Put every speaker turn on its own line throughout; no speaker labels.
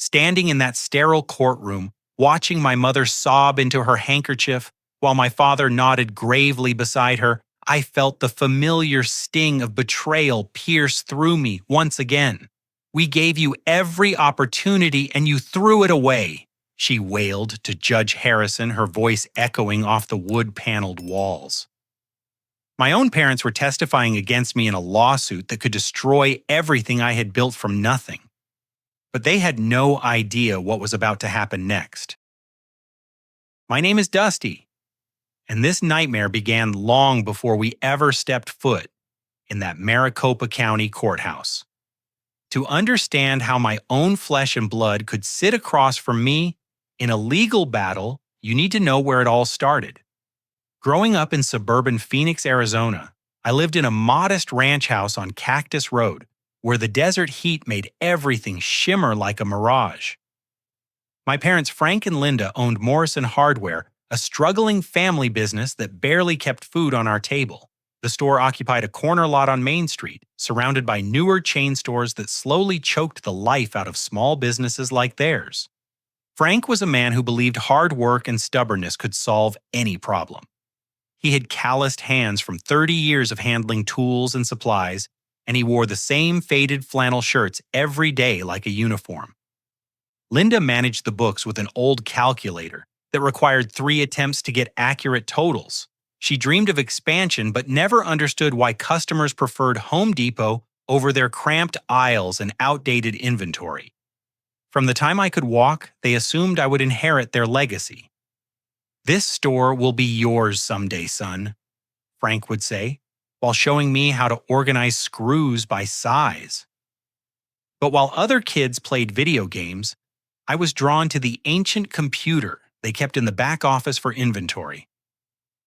Standing in that sterile courtroom, watching my mother sob into her handkerchief while my father nodded gravely beside her, I felt the familiar sting of betrayal pierce through me once again. "We gave you every opportunity and you threw it away," she wailed to Judge Harrison, her voice echoing off the wood-paneled walls. My own parents were testifying against me in a lawsuit that could destroy everything I had built from nothing. But they had no idea what was about to happen next. My name is Dusty, and this nightmare began long before we ever stepped foot in that Maricopa County courthouse. To understand how my own flesh and blood could sit across from me in a legal battle, you need to know where it all started. Growing up in suburban Phoenix, Arizona, I lived in a modest ranch house on Cactus Road, where the desert heat made everything shimmer like a mirage. My parents Frank and Linda owned Morrison Hardware, a struggling family business that barely kept food on our table. The store occupied a corner lot on Main Street, surrounded by newer chain stores that slowly choked the life out of small businesses like theirs. Frank was a man who believed hard work and stubbornness could solve any problem. He had calloused hands from 30 years of handling tools and supplies, and he wore the same faded flannel shirts every day like a uniform. Linda managed the books with an old calculator that required 3 attempts to get accurate totals. She dreamed of expansion but never understood why customers preferred Home Depot over their cramped aisles and outdated inventory. From the time I could walk, they assumed I would inherit their legacy. "This store will be yours someday, son," Frank would say, while showing me how to organize screws by size. But while other kids played video games, I was drawn to the ancient computer they kept in the back office for inventory.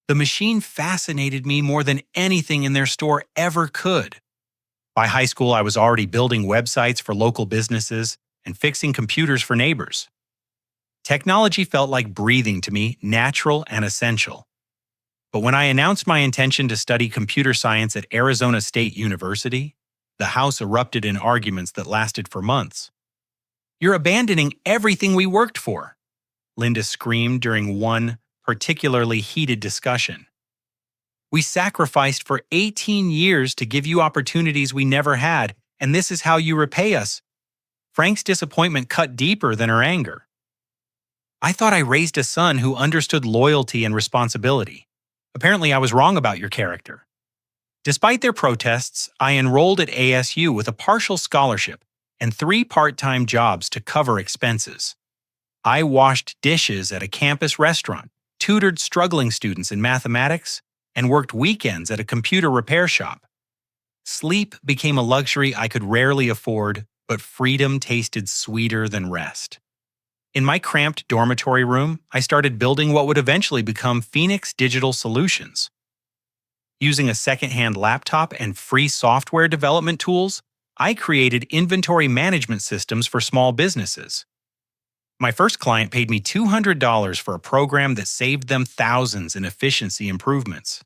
The machine fascinated me more than anything in their store ever could. By high school, I was already building websites for local businesses and fixing computers for neighbors. Technology felt like breathing to me, natural and essential. But when I announced my intention to study computer science at Arizona State University, the house erupted in arguments that lasted for months. "You're abandoning everything we worked for," Linda screamed during one particularly heated discussion. "We sacrificed for 18 years to give you opportunities we never had, and this is how you repay us." Frank's disappointment cut deeper than her anger. "I thought I raised a son who understood loyalty and responsibility. Apparently, I was wrong about your character." Despite their protests, I enrolled at ASU with a partial scholarship and 3 part-time jobs to cover expenses. I washed dishes at a campus restaurant, tutored struggling students in mathematics, and worked weekends at a computer repair shop. Sleep became a luxury I could rarely afford, but freedom tasted sweeter than rest. In my cramped dormitory room, I started building what would eventually become Phoenix Digital Solutions. Using a second-hand laptop and free software development tools, I created inventory management systems for small businesses. My first client paid me $200 for a program that saved them thousands in efficiency improvements.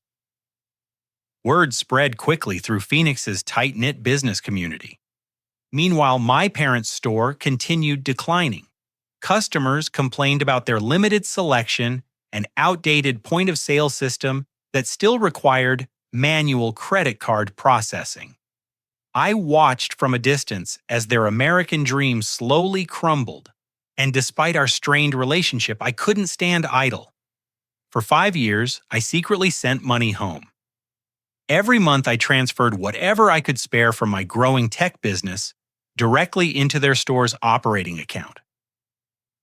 Word spread quickly through Phoenix's tight-knit business community. Meanwhile, my parents' store continued declining. Customers complained about their limited selection and outdated point-of-sale system that still required manual credit card processing. I watched from a distance as their American dream slowly crumbled, and despite our strained relationship, I couldn't stand idle. For 5 years, I secretly sent money home. Every month, I transferred whatever I could spare from my growing tech business directly into their store's operating account.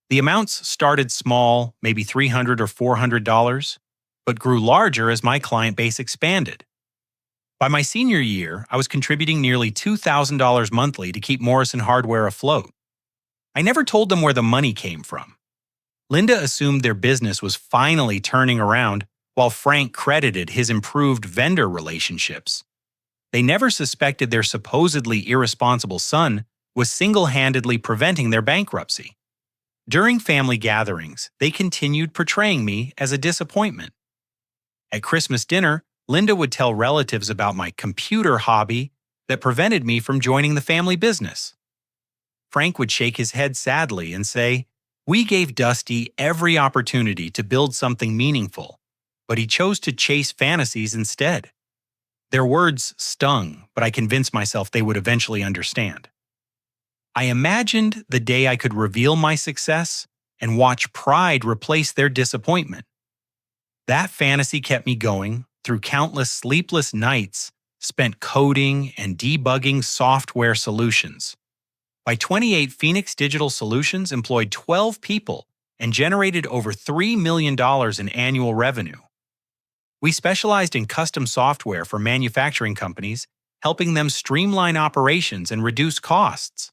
The amounts started small, maybe $300 or $400, but grew larger as my client base expanded. By my senior year, I was contributing nearly $2,000 monthly to keep Morrison Hardware afloat. I never told them where the money came from. Linda assumed their business was finally turning around, while Frank credited his improved vendor relationships. They never suspected their supposedly irresponsible son was single-handedly preventing their bankruptcy. During family gatherings, they continued portraying me as a disappointment. At Christmas dinner, Linda would tell relatives about my computer hobby that prevented me from joining the family business. Frank would shake his head sadly and say, "We gave Dusty every opportunity to build something meaningful, but he chose to chase fantasies instead." Their words stung, but I convinced myself they would eventually understand. I imagined the day I could reveal my success and watch pride replace their disappointment. That fantasy kept me going through countless sleepless nights spent coding and debugging software solutions. By 28, Phoenix Digital Solutions employed 12 people and generated over $3 million in annual revenue. We specialized in custom software for manufacturing companies, helping them streamline operations and reduce costs.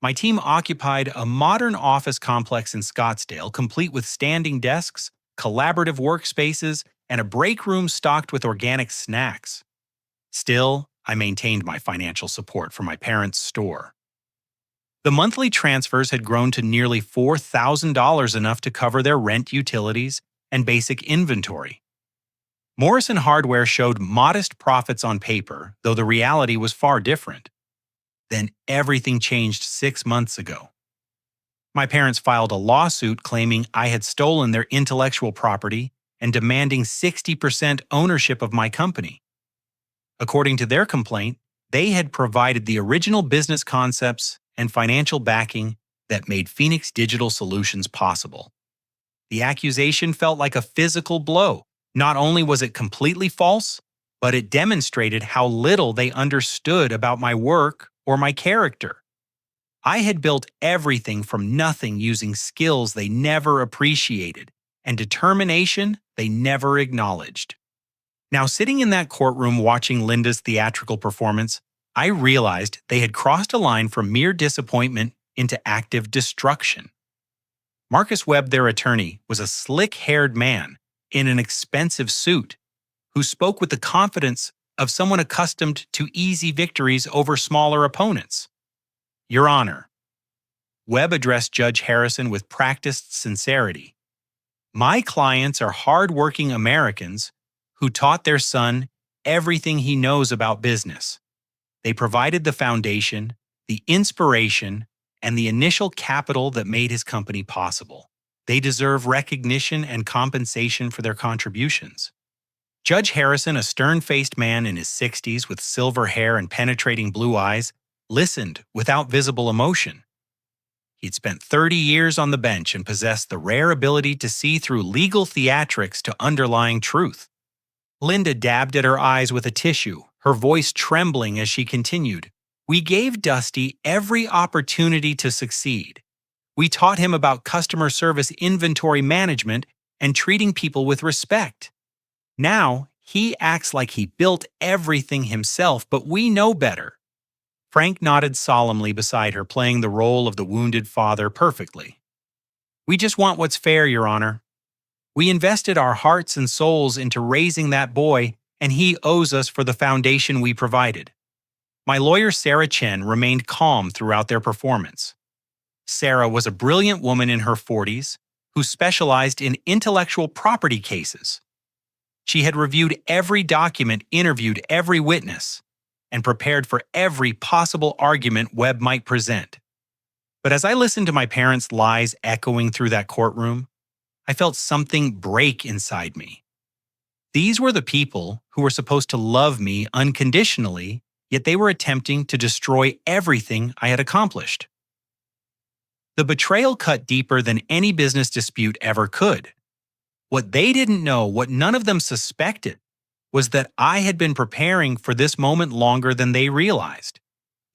My team occupied a modern office complex in Scottsdale, complete with standing desks, collaborative workspaces, and a break room stocked with organic snacks. Still, I maintained my financial support for my parents' store. The monthly transfers had grown to nearly $4,000, enough to cover their rent, utilities, and basic inventory. Morrison Hardware showed modest profits on paper, though the reality was far different. Then everything changed 6 months ago. My parents filed a lawsuit claiming I had stolen their intellectual property and demanding 60% ownership of my company. According to their complaint, they had provided the original business concepts and financial backing that made Phoenix Digital Solutions possible. The accusation felt like a physical blow. Not only was it completely false, but it demonstrated how little they understood about my work or my character. I had built everything from nothing using skills they never appreciated and determination they never acknowledged. Now, sitting in that courtroom watching Linda's theatrical performance, I realized they had crossed a line from mere disappointment into active destruction. Marcus Webb, their attorney, was a slick-haired man in an expensive suit who spoke with the confidence of someone accustomed to easy victories over smaller opponents. "Your Honor," Webb addressed Judge Harrison with practiced sincerity, "my clients are hard-working Americans who taught their son everything he knows about business. They provided the foundation, the inspiration, and the initial capital that made his company possible. They deserve recognition and compensation for their contributions." Judge Harrison, a stern-faced man in his 60s with silver hair and penetrating blue eyes, listened without visible emotion. He'd spent 30 years on the bench and possessed the rare ability to see through legal theatrics to underlying truth. Linda dabbed at her eyes with a tissue, her voice trembling as she continued, "We gave Dusty every opportunity to succeed. We taught him about customer service, inventory management, and treating people with respect. Now, he acts like he built everything himself, but we know better." Frank nodded solemnly beside her, playing the role of the wounded father perfectly. "We just want what's fair, Your Honor. We invested our hearts and souls into raising that boy, and he owes us for the foundation we provided." My lawyer, Sarah Chen, remained calm throughout their performance. Sarah was a brilliant woman in her 40s who specialized in intellectual property cases. She had reviewed every document, interviewed every witness, and prepared for every possible argument Webb might present. But as I listened to my parents' lies echoing through that courtroom, I felt something break inside me. These were the people who were supposed to love me unconditionally, yet they were attempting to destroy everything I had accomplished. The betrayal cut deeper than any business dispute ever could. What they didn't know, what none of them suspected, was that I had been preparing for this moment longer than they realized.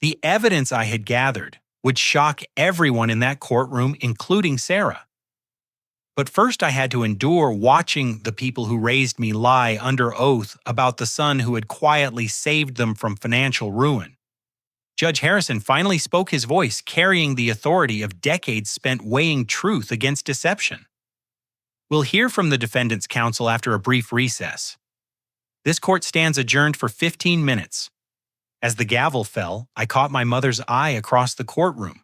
The evidence I had gathered would shock everyone in that courtroom, including Sarah. But first I had to endure watching the people who raised me lie under oath about the son who had quietly saved them from financial ruin. Judge Harrison finally spoke his voice, carrying the authority of decades spent weighing truth against deception. We'll hear from the defendant's counsel after a brief recess. This court stands adjourned for 15 minutes. As the gavel fell, I caught my mother's eye across the courtroom.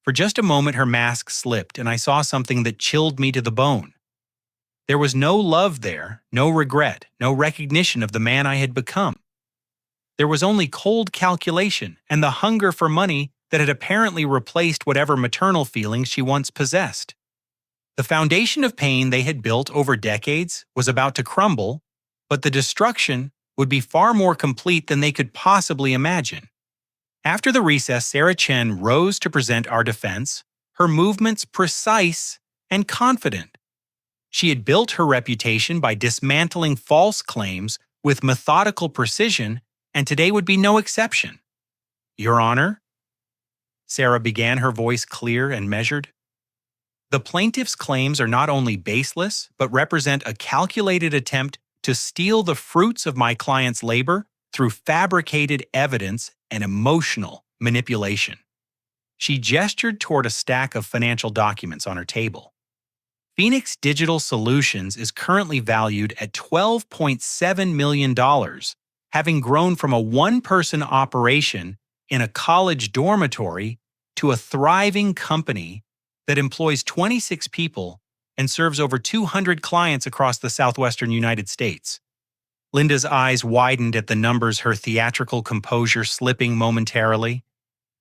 For just a moment, her mask slipped, and I saw something that chilled me to the bone. There was no love there, no regret, no recognition of the man I had become. There was only cold calculation and the hunger for money that had apparently replaced whatever maternal feelings she once possessed. The foundation of pain they had built over decades was about to crumble, but the destruction would be far more complete than they could possibly imagine. After the recess, Sarah Chen rose to present our defense, her movements precise and confident. She had built her reputation by dismantling false claims with methodical precision, and today would be no exception. Your Honor, Sarah began, her voice clear and measured. The plaintiff's claims are not only baseless, but represent a calculated attempt to steal the fruits of my client's labor through fabricated evidence and emotional manipulation. She gestured toward a stack of financial documents on her table. Phoenix Digital Solutions is currently valued at $12.7 million, having grown from a one-person operation in a college dormitory to a thriving company that employs 26 people and serves over 200 clients across the southwestern United States. Linda's eyes widened at the numbers, her theatrical composure slipping momentarily.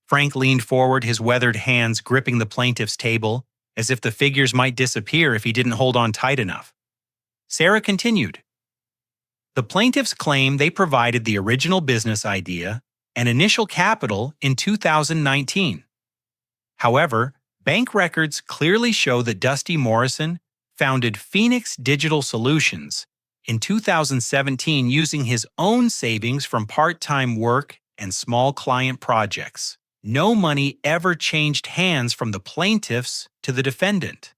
Frank leaned forward, his weathered hands gripping the plaintiff's table, as if the figures might disappear if he didn't hold on tight enough. Sarah continued. The plaintiffs claim they provided the original business idea and initial capital in 2019. However, bank records clearly show that Dusty Morrison founded Phoenix Digital Solutions in 2017 using his own savings from part-time work and small client projects. No money ever changed hands from the plaintiffs to the defendant.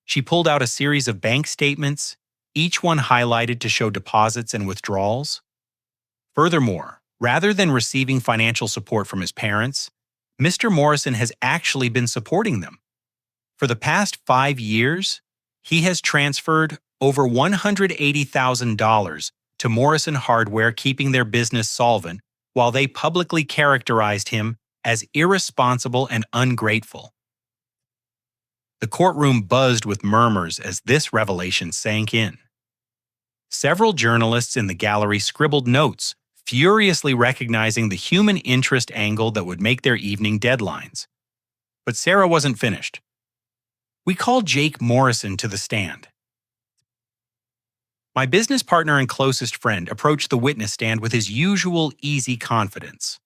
She pulled out a series of bank statements, each one highlighted to show deposits and withdrawals. Furthermore, rather than receiving financial support from his parents, Mr. Morrison has actually been supporting them. For the past 5 years, he has transferred over $180,000 to Morrison Hardware, keeping their business solvent, while they publicly characterized him as irresponsible and ungrateful. The courtroom buzzed with murmurs as this revelation sank in. Several journalists in the gallery scribbled notes, furiously recognizing the human interest angle that would make their evening deadlines. But Sarah wasn't finished. We called Jake Morrison to the stand. My business partner and closest friend approached the witness stand with his usual easy confidence.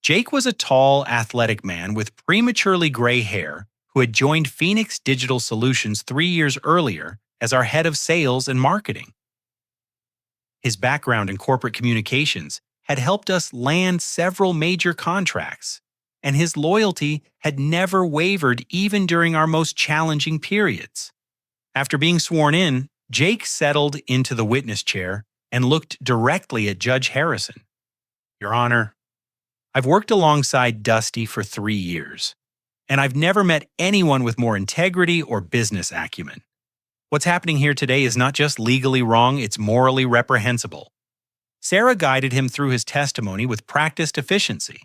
Jake was a tall, athletic man with prematurely gray hair who had joined Phoenix Digital Solutions 3 years earlier as our head of sales and marketing. His background in corporate communications had helped us land several major contracts, and his loyalty had never wavered even during our most challenging periods. After being sworn in, Jake settled into the witness chair and looked directly at Judge Harrison. Your Honor, I've worked alongside Dusty for 3 years, and I've never met anyone with more integrity or business acumen. What's happening here today is not just legally wrong, it's morally reprehensible. Sarah guided him through his testimony with practiced efficiency.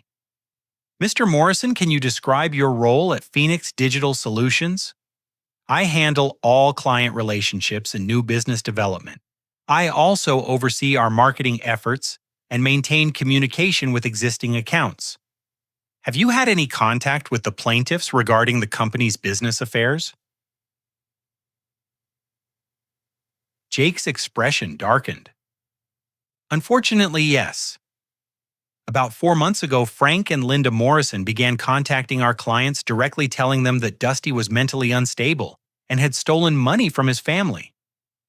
Mr. Morrison, can you describe your role at Phoenix Digital Solutions? I handle all client relationships and new business development. I also oversee our marketing efforts and maintain communication with existing accounts. Have you had any contact with the plaintiffs regarding the company's business affairs? Jake's expression darkened. Unfortunately, yes. About 4 months ago, Frank and Linda Morrison began contacting our clients, directly telling them that Dusty was mentally unstable and had stolen money from his family.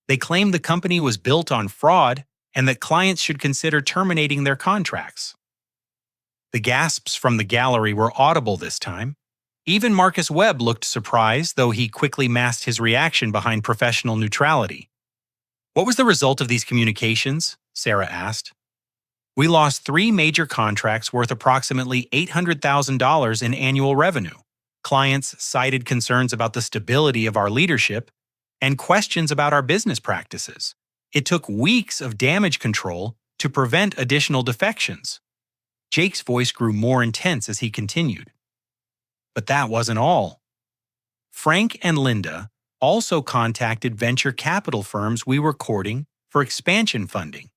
They claimed the company was built on fraud and that clients should consider terminating their contracts. The gasps from the gallery were audible this time. Even Marcus Webb looked surprised, though he quickly masked his reaction behind professional neutrality. What was the result of these communications? Sarah asked. We lost 3 major contracts worth approximately $800,000 in annual revenue. Clients cited concerns about the stability of our leadership and questions about our business practices. It took weeks of damage control to prevent additional defections. Jake's voice grew more intense as he continued. But that wasn't all. Frank and Linda also contacted venture capital firms we were courting for expansion funding.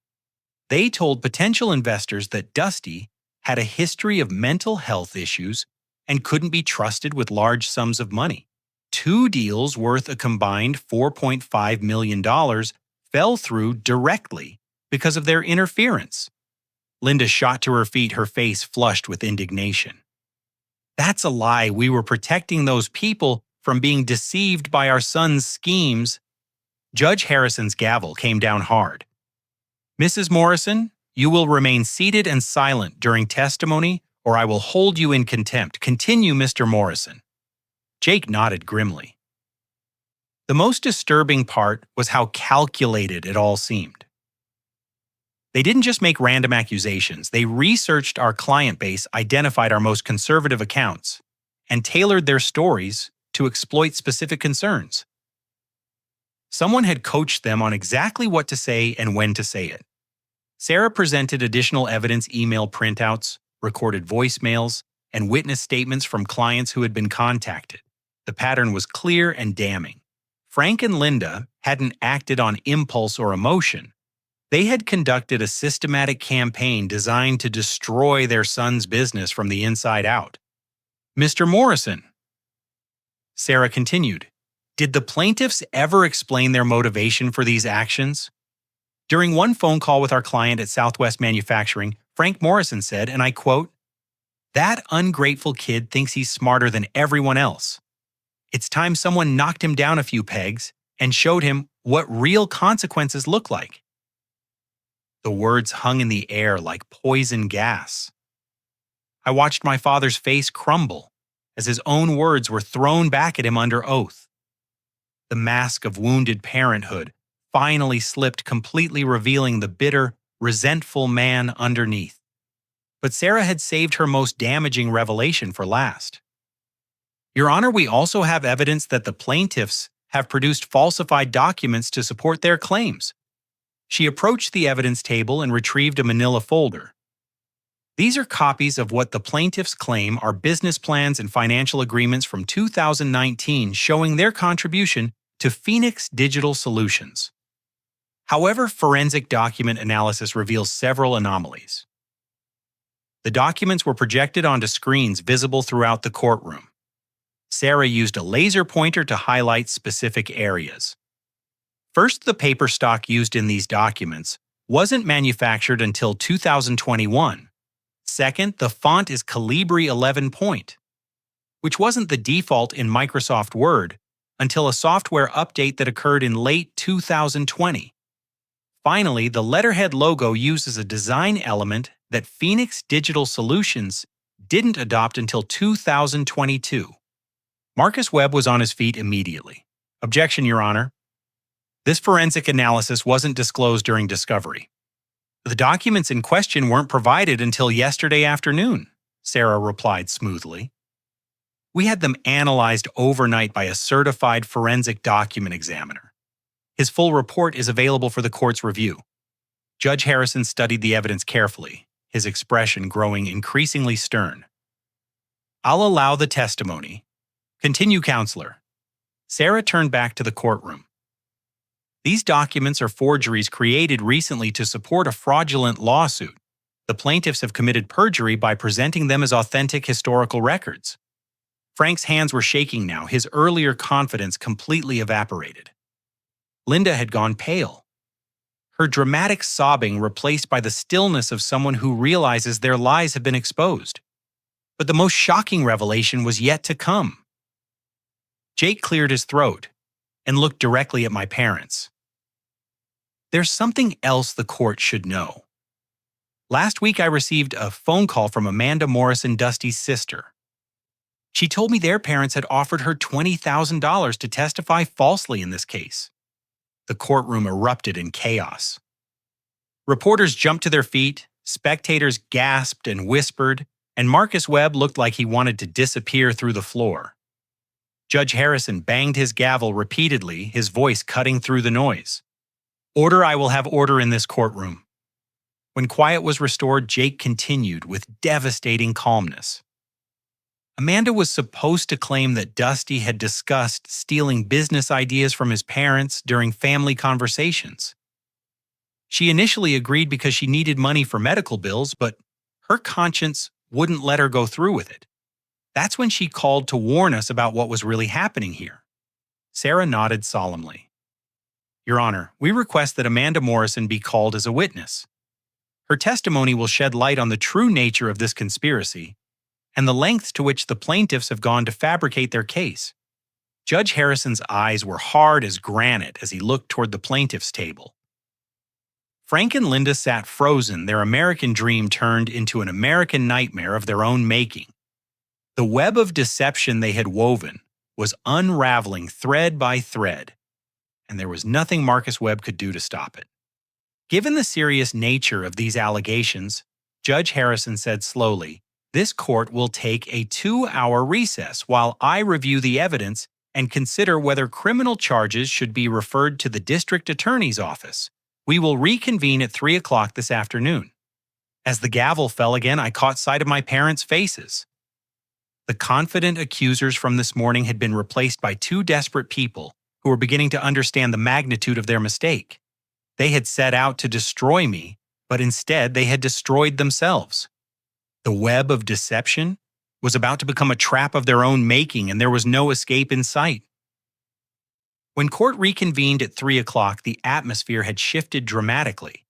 They told potential investors that Dusty had a history of mental health issues and couldn't be trusted with large sums of money. Two deals worth a combined $4.5 million fell through directly because of their interference. Linda shot to her feet, her face flushed with indignation. That's a lie. We were protecting those people from being deceived by our son's schemes. Judge Harrison's gavel came down hard. Mrs. Morrison, you will remain seated and silent during testimony, or I will hold you in contempt. Continue, Mr. Morrison. Jake nodded grimly. The most disturbing part was how calculated it all seemed. They didn't just make random accusations. They researched our client base, identified our most conservative accounts, and tailored their stories to exploit specific concerns. Someone had coached them on exactly what to say and when to say it. Sarah presented additional evidence, email printouts, recorded voicemails, and witness statements from clients who had been contacted. The pattern was clear and damning. Frank and Linda hadn't acted on impulse or emotion. They had conducted a systematic campaign designed to destroy their son's business from the inside out. Mr. Morrison, Sarah continued, did the plaintiffs ever explain their motivation for these actions? During one phone call with our client at Southwest Manufacturing, Frank Morrison said, and I quote, "That ungrateful kid thinks he's smarter than everyone else. It's time someone knocked him down a few pegs and showed him what real consequences look like." The words hung in the air like poison gas. I watched my father's face crumble as his own words were thrown back at him under oath. The mask of wounded parenthood finally slipped, completely revealing the bitter, resentful man underneath. But Sarah had saved her most damaging revelation for last. Your Honor, we also have evidence that the plaintiffs have produced falsified documents to support their claims. She approached the evidence table and retrieved a manila folder. These are copies of what the plaintiffs claim are business plans and financial agreements from 2019 showing their contribution to Phoenix Digital Solutions. However, forensic document analysis reveals several anomalies. The documents were projected onto screens visible throughout the courtroom. Sarah used a laser pointer to highlight specific areas. First, the paper stock used in these documents wasn't manufactured until 2021. Second, the font is Calibri 11 point, which wasn't the default in Microsoft Word until a software update that occurred in late 2020. Finally, the letterhead logo uses a design element that Phoenix Digital Solutions didn't adopt until 2022. Marcus Webb was on his feet immediately. Objection, Your Honor. This forensic analysis wasn't disclosed during discovery. The documents in question weren't provided until yesterday afternoon, Sarah replied smoothly. We had them analyzed overnight by a certified forensic document examiner. His full report is available for the court's review. Judge Harrison studied the evidence carefully, his expression growing increasingly stern. I'll allow the testimony. Continue, counselor. Sarah turned back to the courtroom. These documents are forgeries created recently to support a fraudulent lawsuit. The plaintiffs have committed perjury by presenting them as authentic historical records. Frank's hands were shaking now, his earlier confidence completely evaporated. Linda had gone pale. Her dramatic sobbing replaced by the stillness of someone who realizes their lies have been exposed. But the most shocking revelation was yet to come. Jake cleared his throat and looked directly at my parents. There's something else the court should know. Last week I received a phone call from Amanda Morrison, Dusty's sister. She told me their parents had offered her $20,000 to testify falsely in this case. The courtroom erupted in chaos. Reporters jumped to their feet, spectators gasped and whispered, and Marcus Webb looked like he wanted to disappear through the floor. Judge Harrison banged his gavel repeatedly, his voice cutting through the noise. Order, I will have order in this courtroom. When quiet was restored, Jake continued with devastating calmness. Amanda was supposed to claim that Dusty had discussed stealing business ideas from his parents during family conversations. She initially agreed because she needed money for medical bills, but her conscience wouldn't let her go through with it. That's when she called to warn us about what was really happening here. Sarah nodded solemnly. Your Honor, we request that Amanda Morrison be called as a witness. Her testimony will shed light on the true nature of this conspiracy and the lengths to which the plaintiffs have gone to fabricate their case. Judge Harrison's eyes were hard as granite as he looked toward the plaintiff's table. Frank and Linda sat frozen, their American dream turned into an American nightmare of their own making. The web of deception they had woven was unraveling thread by thread, and there was nothing Marcus Webb could do to stop it. Given the serious nature of these allegations, Judge Harrison said slowly, "This court will take a 2-hour recess while I review the evidence and consider whether criminal charges should be referred to the district attorney's office. We will reconvene at 3 o'clock this afternoon." As the gavel fell again, I caught sight of my parents' faces. The confident accusers from this morning had been replaced by two desperate people who were beginning to understand the magnitude of their mistake. They had set out to destroy me, but instead they had destroyed themselves. The web of deception was about to become a trap of their own making, and there was no escape in sight. When court reconvened at 3 o'clock, the atmosphere had shifted dramatically.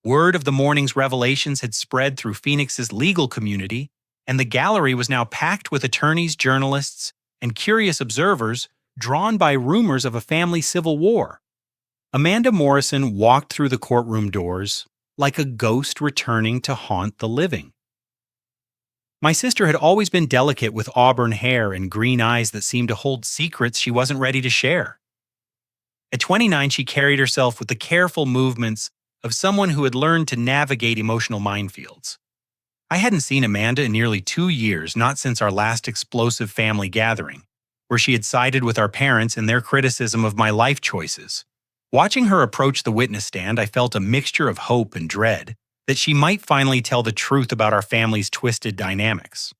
Word of the morning's revelations had spread through Phoenix's legal community, and the gallery was now packed with attorneys, journalists, and curious observers drawn by rumors of a family civil war. Amanda Morrison walked through the courtroom doors like a ghost returning to haunt the living. My sister had always been delicate with auburn hair and green eyes that seemed to hold secrets she wasn't ready to share. At 29, she carried herself with the careful movements of someone who had learned to navigate emotional minefields. I hadn't seen Amanda in nearly 2 years, not since our last explosive family gathering, where she had sided with our parents in their criticism of my life choices. Watching her approach the witness stand, I felt a mixture of hope and dread that she might finally tell the truth about our family's twisted dynamics.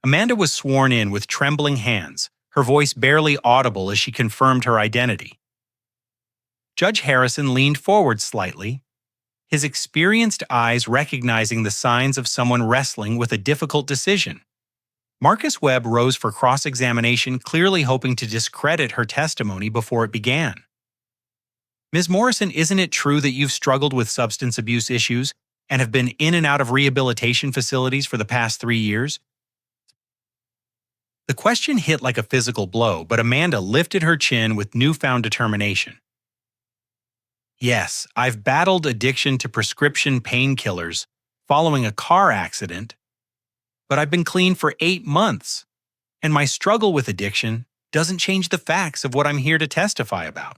Amanda was sworn in with trembling hands, her voice barely audible as she confirmed her identity. Judge Harrison leaned forward slightly, his experienced eyes recognizing the signs of someone wrestling with a difficult decision. Marcus Webb rose for cross-examination, clearly hoping to discredit her testimony before it began. Ms. Morrison, isn't it true that you've struggled with substance abuse issues and have been in and out of rehabilitation facilities for the past 3 years? The question hit like a physical blow, but Amanda lifted her chin with newfound determination. Yes, I've battled addiction to prescription painkillers following a car accident, but I've been clean for 8 months, and my struggle with addiction doesn't change the facts of what I'm here to testify about.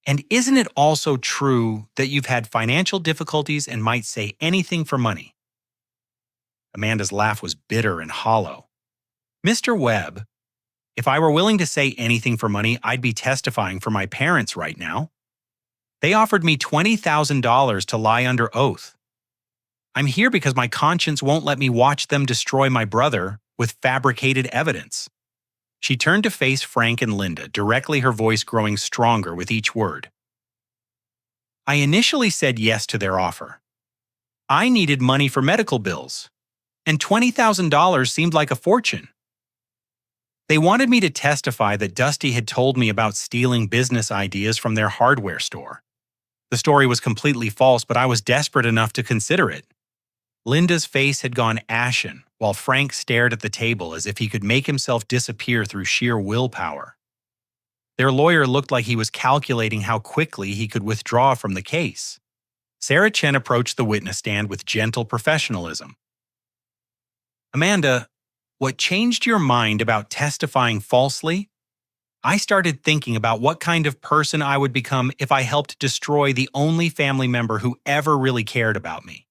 And isn't it also true that you've had financial difficulties and might say anything for money? Amanda's laugh was bitter and hollow. Mr. Webb, if I were willing to say anything for money, I'd be testifying for my parents right now. They offered me $20,000 to lie under oath. I'm here because my conscience won't let me watch them destroy my brother with fabricated evidence. She turned to face Frank and Linda, directly, her voice growing stronger with each word. I initially said yes to their offer. I needed money for medical bills, and $20,000 seemed like a fortune. They wanted me to testify that Dusty had told me about stealing business ideas from their hardware store. The story was completely false, but I was desperate enough to consider it. Linda's face had gone ashen, while Frank stared at the table as if he could make himself disappear through sheer willpower. Their lawyer looked like he was calculating how quickly he could withdraw from the case. Sarah Chen approached the witness stand with gentle professionalism. Amanda, what changed your mind about testifying falsely? I started thinking about what kind of person I would become if I helped destroy the only family member who ever really cared about me.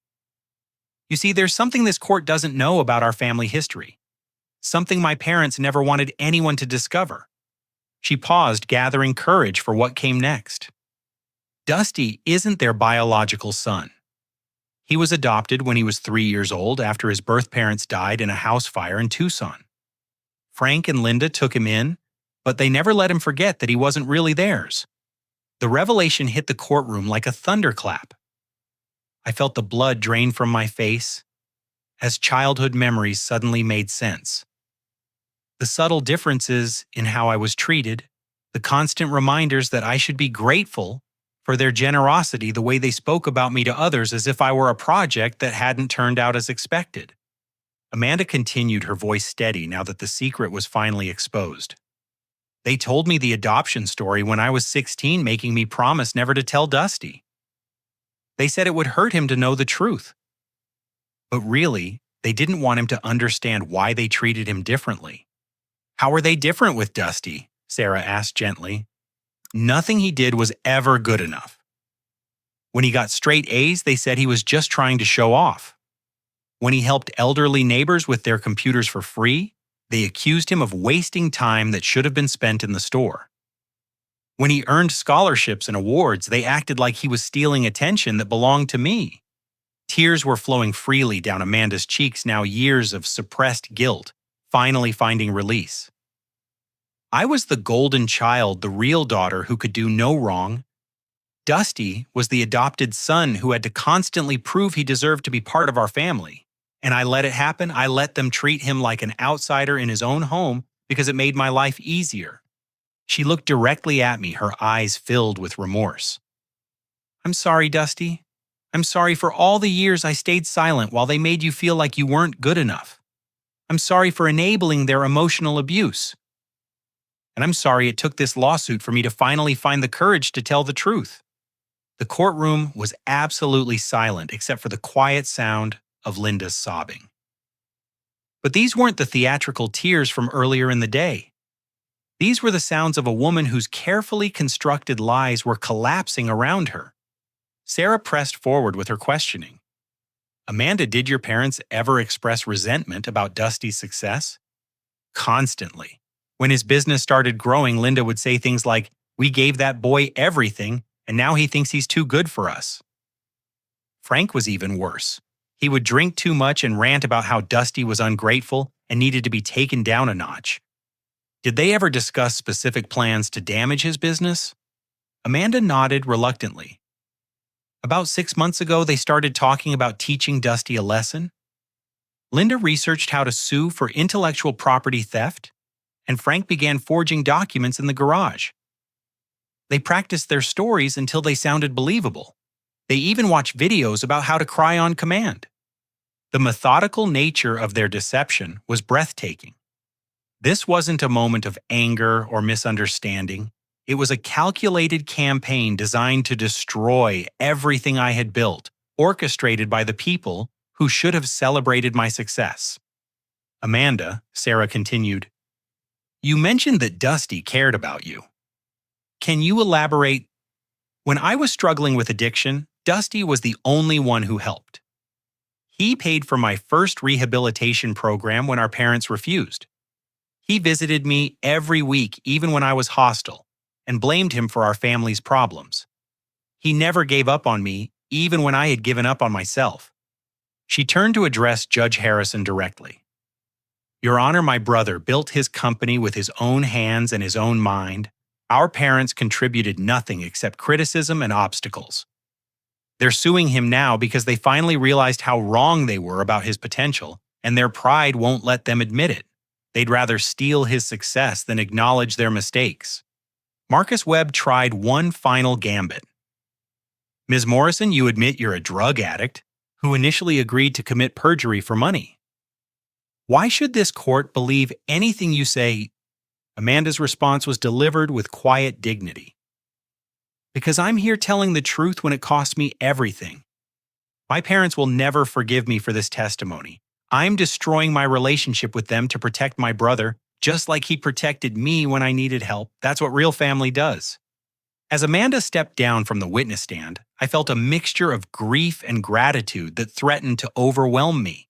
You see, there's something this court doesn't know about our family history. Something my parents never wanted anyone to discover. She paused, gathering courage for what came next. Dusty isn't their biological son. He was adopted when he was 3 years old after his birth parents died in a house fire in Tucson. Frank and Linda took him in, but they never let him forget that he wasn't really theirs. The revelation hit the courtroom like a thunderclap. I felt the blood drain from my face, as childhood memories suddenly made sense. The subtle differences in how I was treated, the constant reminders that I should be grateful for their generosity, the way they spoke about me to others as if I were a project that hadn't turned out as expected. Amanda continued, her voice steady now that the secret was finally exposed. They told me the adoption story when I was 16, making me promise never to tell Dusty. They said it would hurt him to know the truth. But really, they didn't want him to understand why they treated him differently. How were they different with Dusty? Sarah asked gently. Nothing he did was ever good enough. When he got straight A's, they said he was just trying to show off. When he helped elderly neighbors with their computers for free, they accused him of wasting time that should have been spent in the store. When he earned scholarships and awards, they acted like he was stealing attention that belonged to me. Tears were flowing freely down Amanda's cheeks, now years of suppressed guilt finally finding release. I was the golden child, the real daughter who could do no wrong. Dusty was the adopted son who had to constantly prove he deserved to be part of our family. And I let it happen. I let them treat him like an outsider in his own home because it made my life easier. She looked directly at me, her eyes filled with remorse. I'm sorry, Dusty. I'm sorry for all the years I stayed silent while they made you feel like you weren't good enough. I'm sorry for enabling their emotional abuse. And I'm sorry it took this lawsuit for me to finally find the courage to tell the truth. The courtroom was absolutely silent except for the quiet sound of Linda's sobbing. But these weren't the theatrical tears from earlier in the day. These were the sounds of a woman whose carefully constructed lies were collapsing around her. Sarah pressed forward with her questioning. Amanda, did your parents ever express resentment about Dusty's success? Constantly. When his business started growing, Linda would say things like, "We gave that boy everything, and now he thinks he's too good for us." Frank was even worse. He would drink too much and rant about how Dusty was ungrateful and needed to be taken down a notch. Did they ever discuss specific plans to damage his business? Amanda nodded reluctantly. About 6 months ago, they started talking about teaching Dusty a lesson. Linda researched how to sue for intellectual property theft, and Frank began forging documents in the garage. They practiced their stories until they sounded believable. They even watched videos about how to cry on command. The methodical nature of their deception was breathtaking. This wasn't a moment of anger or misunderstanding. It was a calculated campaign designed to destroy everything I had built, orchestrated by the people who should have celebrated my success. Amanda, Sarah continued, you mentioned that Dusty cared about you. Can you elaborate? When I was struggling with addiction, Dusty was the only one who helped. He paid for my first rehabilitation program when our parents refused. He visited me every week, even when I was hostile, and blamed him for our family's problems. He never gave up on me, even when I had given up on myself. She turned to address Judge Harrison directly. Your Honor, my brother built his company with his own hands and his own mind. Our parents contributed nothing except criticism and obstacles. They're suing him now because they finally realized how wrong they were about his potential, and their pride won't let them admit it. They'd rather steal his success than acknowledge their mistakes. Marcus Webb tried one final gambit. Ms. Morrison, you admit you're a drug addict who initially agreed to commit perjury for money. Why should this court believe anything you say? Amanda's response was delivered with quiet dignity. Because I'm here telling the truth when it cost me everything. My parents will never forgive me for this testimony. I'm destroying my relationship with them to protect my brother, just like he protected me when I needed help. That's what real family does. As Amanda stepped down from the witness stand, I felt a mixture of grief and gratitude that threatened to overwhelm me.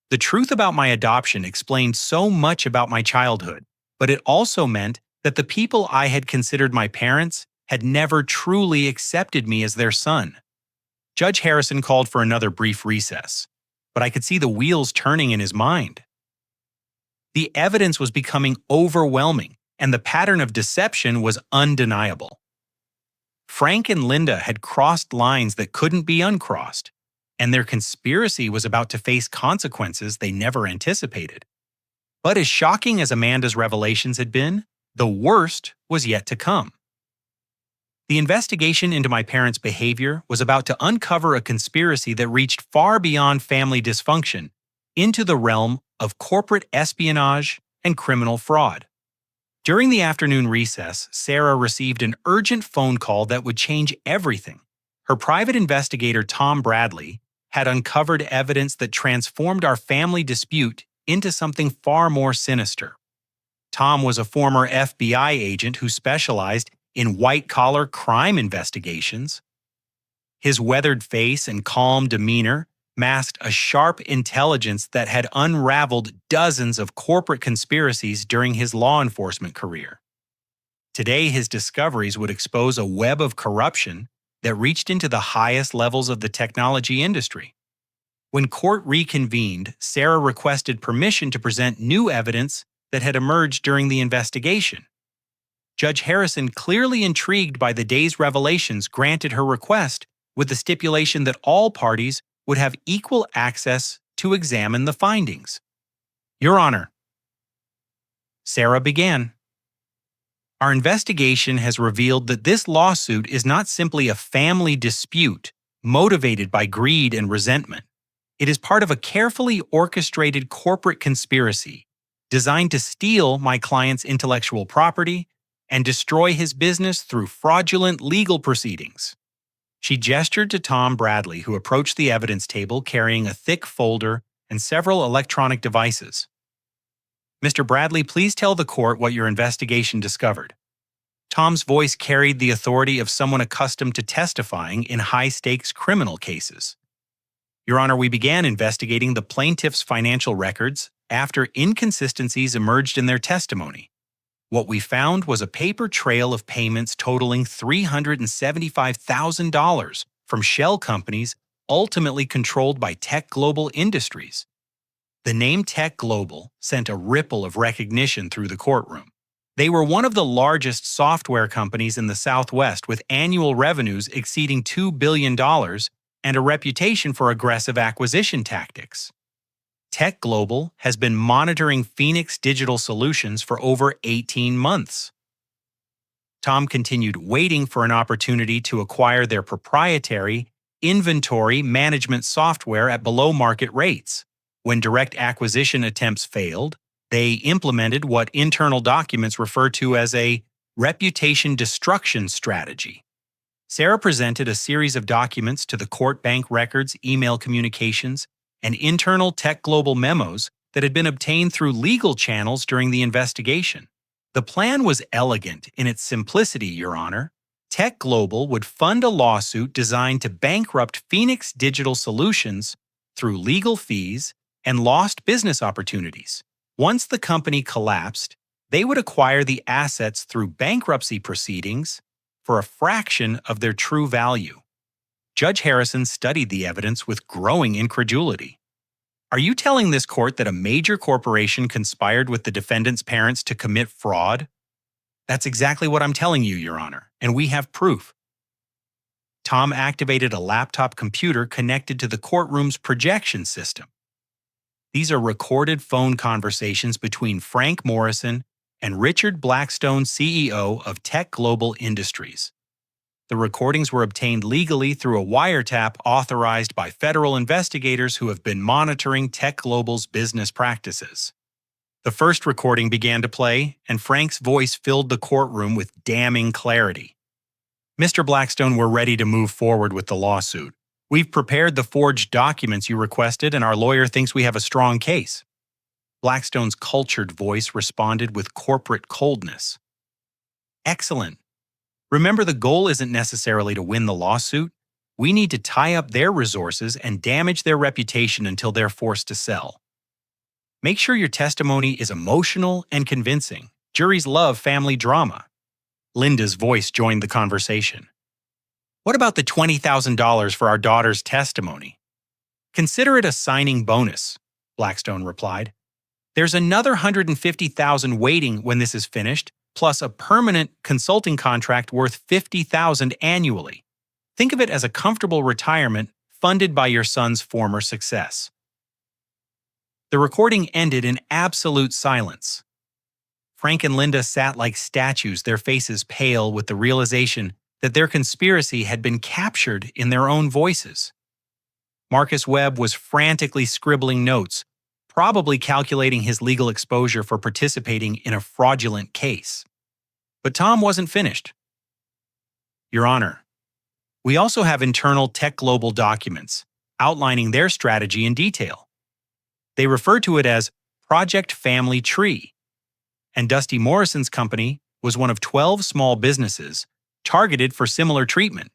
The truth about my adoption explained so much about my childhood, but it also meant that the people I had considered my parents had never truly accepted me as their son. Judge Harrison called for another brief recess, but I could see the wheels turning in his mind. The evidence was becoming overwhelming, and the pattern of deception was undeniable. Frank and Linda had crossed lines that couldn't be uncrossed. and their conspiracy was about to face consequences they never anticipated. But as shocking as Amanda's revelations had been, the worst was yet to come. The investigation into my parents' behavior was about to uncover a conspiracy that reached far beyond family dysfunction into the realm of corporate espionage and criminal fraud. During the afternoon recess, Sarah received an urgent phone call that would change everything. Her private investigator, Tom Bradley, had uncovered evidence that transformed our family dispute into something far more sinister. Tom was a former FBI agent who specialized in white-collar crime investigations. His weathered face and calm demeanor masked a sharp intelligence that had unraveled dozens of corporate conspiracies during his law enforcement career. Today, his discoveries would expose a web of corruption that reached into the highest levels of the technology industry. When court reconvened, Sarah requested permission to present new evidence that had emerged during the investigation. Judge Harrison, clearly intrigued by the day's revelations, granted her request with the stipulation that all parties would have equal access to examine the findings. Your Honor, Sarah began. Our investigation has revealed that this lawsuit is not simply a family dispute motivated by greed and resentment. It is part of a carefully orchestrated corporate conspiracy designed to steal my client's intellectual property and destroy his business through fraudulent legal proceedings. She gestured to Tom Bradley, who approached the evidence table carrying a thick folder and several electronic devices. Mr. Bradley, please tell the court what your investigation discovered. Tom's voice carried the authority of someone accustomed to testifying in high-stakes criminal cases. Your Honor, we began investigating the plaintiff's financial records after inconsistencies emerged in their testimony. What we found was a paper trail of payments totaling $375,000 from shell companies ultimately controlled by Tech Global Industries. The name Tech Global sent a ripple of recognition through the courtroom. They were one of the largest software companies in the Southwest, with annual revenues exceeding $2 billion and a reputation for aggressive acquisition tactics. Tech Global has been monitoring Phoenix Digital Solutions for over 18 months. Tom continued, waiting for an opportunity to acquire their proprietary inventory management software at below-market rates. When direct acquisition attempts failed, they implemented what internal documents refer to as a reputation destruction strategy. Sarah presented a series of documents to the court, bank records, email communications, and internal Tech Global memos that had been obtained through legal channels during the investigation. The plan was elegant in its simplicity, Your Honor. Tech Global would fund a lawsuit designed to bankrupt Phoenix Digital Solutions through legal fees and lost business opportunities. Once the company collapsed, they would acquire the assets through bankruptcy proceedings for a fraction of their true value. Judge Harrison studied the evidence with growing incredulity. Are you telling this court that a major corporation conspired with the defendant's parents to commit fraud? That's exactly what I'm telling you, Your Honor, and we have proof. Tom activated a laptop computer connected to the courtroom's projection system. These are recorded phone conversations between Frank Morrison and Richard Blackstone, CEO of Tech Global Industries. The recordings were obtained legally through a wiretap authorized by federal investigators who have been monitoring Tech Global's business practices. The first recording began to play, and Frank's voice filled the courtroom with damning clarity. Mr. Blackstone, we're ready to move forward with the lawsuit. We've prepared the forged documents you requested, and our lawyer thinks we have a strong case. Blackstone's cultured voice responded with corporate coldness. Excellent. Remember, the goal isn't necessarily to win the lawsuit. We need to tie up their resources and damage their reputation until they're forced to sell. Make sure your testimony is emotional and convincing. Juries love family drama. Linda's voice joined the conversation. What about the $20,000 for our daughter's testimony? Consider it a signing bonus, Blackstone replied. There's another $150,000 waiting when this is finished, plus a permanent consulting contract worth $50,000 annually. Think of it as a comfortable retirement funded by your son's former success." The recording ended in absolute silence. Frank and Linda sat like statues, their faces pale with the realization that their conspiracy had been captured in their own voices. Marcus Webb was frantically scribbling notes, probably calculating his legal exposure for participating in a fraudulent case. But Tom wasn't finished. "Your Honor, we also have internal Tech Global documents outlining their strategy in detail. They refer to it as Project Family Tree, and Dusty Morrison's company was one of 12 small businesses targeted for similar treatment."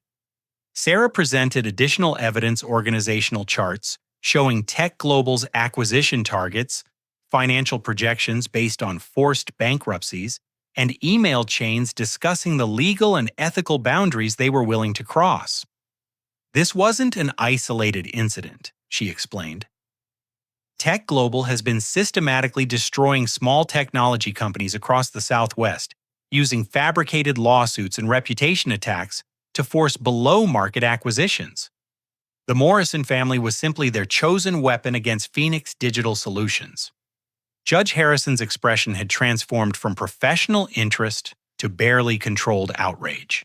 Sarah presented additional evidence organizational charts showing Tech Global's acquisition targets, financial projections based on forced bankruptcies, and email chains discussing the legal and ethical boundaries they were willing to cross. "This wasn't an isolated incident," she explained. "Tech Global has been systematically destroying small technology companies across the Southwest, using fabricated lawsuits and reputation attacks to force below-market acquisitions. The Morrison family was simply their chosen weapon against Phoenix Digital Solutions." Judge Harrison's expression had transformed from professional interest to barely controlled outrage.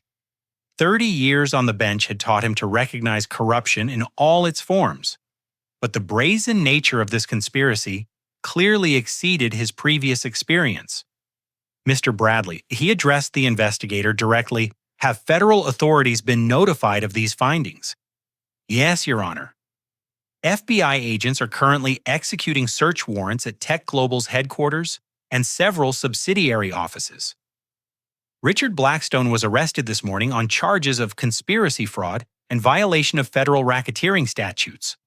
30 years on the bench had taught him to recognize corruption in all its forms, but the brazen nature of this conspiracy clearly exceeded his previous experience. "Mr. Bradley," he addressed the investigator directly, "have federal authorities been notified of these findings?" "Yes, Your Honor. FBI agents are currently executing search warrants at Tech Global's headquarters and several subsidiary offices." Richard Blackstone was arrested this morning on charges of conspiracy fraud and violation of federal racketeering statutes.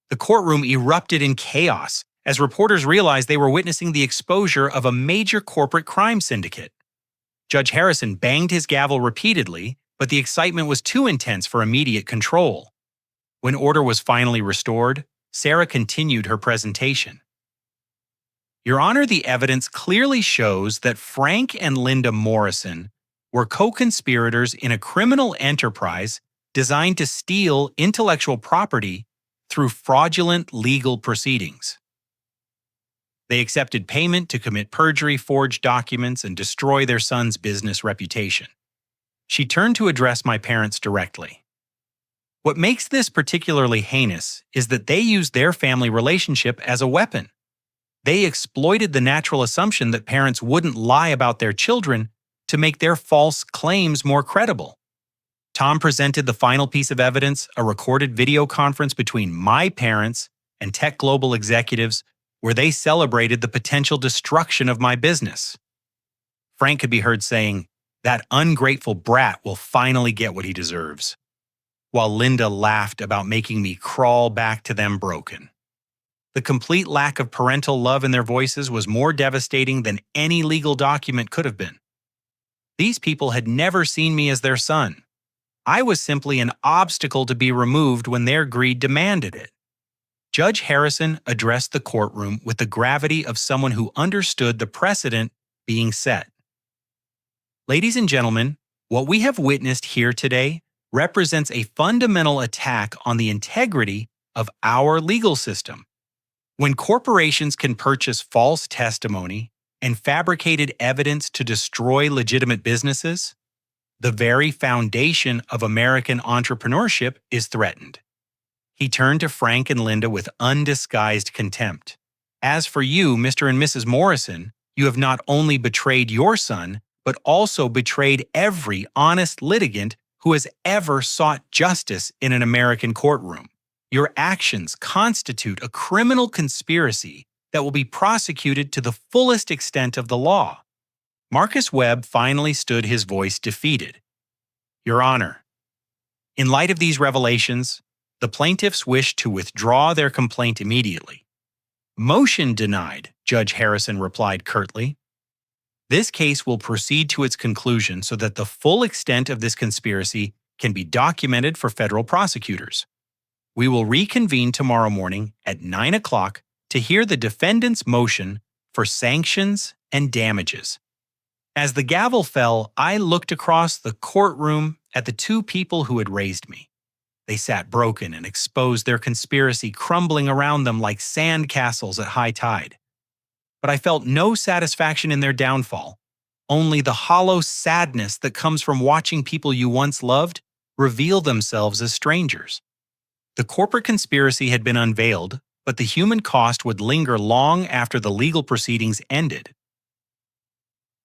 The courtroom erupted in chaos as reporters realized they were witnessing the exposure of a major corporate crime syndicate. Judge Harrison banged his gavel repeatedly, but the excitement was too intense for immediate control. When order was finally restored, Sarah continued her presentation. "Your Honor, the evidence clearly shows that Frank and Linda Morrison were co-conspirators in a criminal enterprise designed to steal intellectual property through fraudulent legal proceedings. They accepted payment to commit perjury, forge documents, and destroy their son's business reputation." She turned to address my parents directly. "What makes this particularly heinous is that they used their family relationship as a weapon. They exploited the natural assumption that parents wouldn't lie about their children to make their false claims more credible." Tom presented the final piece of evidence, a recorded video conference between my parents and Tech Global executives where they celebrated the potential destruction of my business. Frank could be heard saying, "That ungrateful brat will finally get what he deserves," while Linda laughed about making me crawl back to them broken. The complete lack of parental love in their voices was more devastating than any legal document could have been. These people had never seen me as their son. I was simply an obstacle to be removed when their greed demanded it. Judge Harrison addressed the courtroom with the gravity of someone who understood the precedent being set. "Ladies and gentlemen, what we have witnessed here today represents a fundamental attack on the integrity of our legal system. When corporations can purchase false testimony and fabricated evidence to destroy legitimate businesses, the very foundation of American entrepreneurship is threatened." He turned to Frank and Linda with undisguised contempt. "As for you, Mr. and Mrs. Morrison, you have not only betrayed your son, but also betrayed every honest litigant who has ever sought justice in an American courtroom. Your actions constitute a criminal conspiracy that will be prosecuted to the fullest extent of the law." Marcus Webb finally stood his voice defeated. "Your Honor, in light of these revelations, the plaintiffs wish to withdraw their complaint immediately." "Motion denied," Judge Harrison replied curtly. "This case will proceed to its conclusion so that the full extent of this conspiracy can be documented for federal prosecutors. We will reconvene tomorrow morning at 9 o'clock to hear the defendant's motion for sanctions and damages." As the gavel fell, I looked across the courtroom at the two people who had raised me. They sat broken and exposed, their conspiracy crumbling around them like sand castles at high tide. But I felt no satisfaction in their downfall, only the hollow sadness that comes from watching people you once loved reveal themselves as strangers. The corporate conspiracy had been unveiled, but the human cost would linger long after the legal proceedings ended.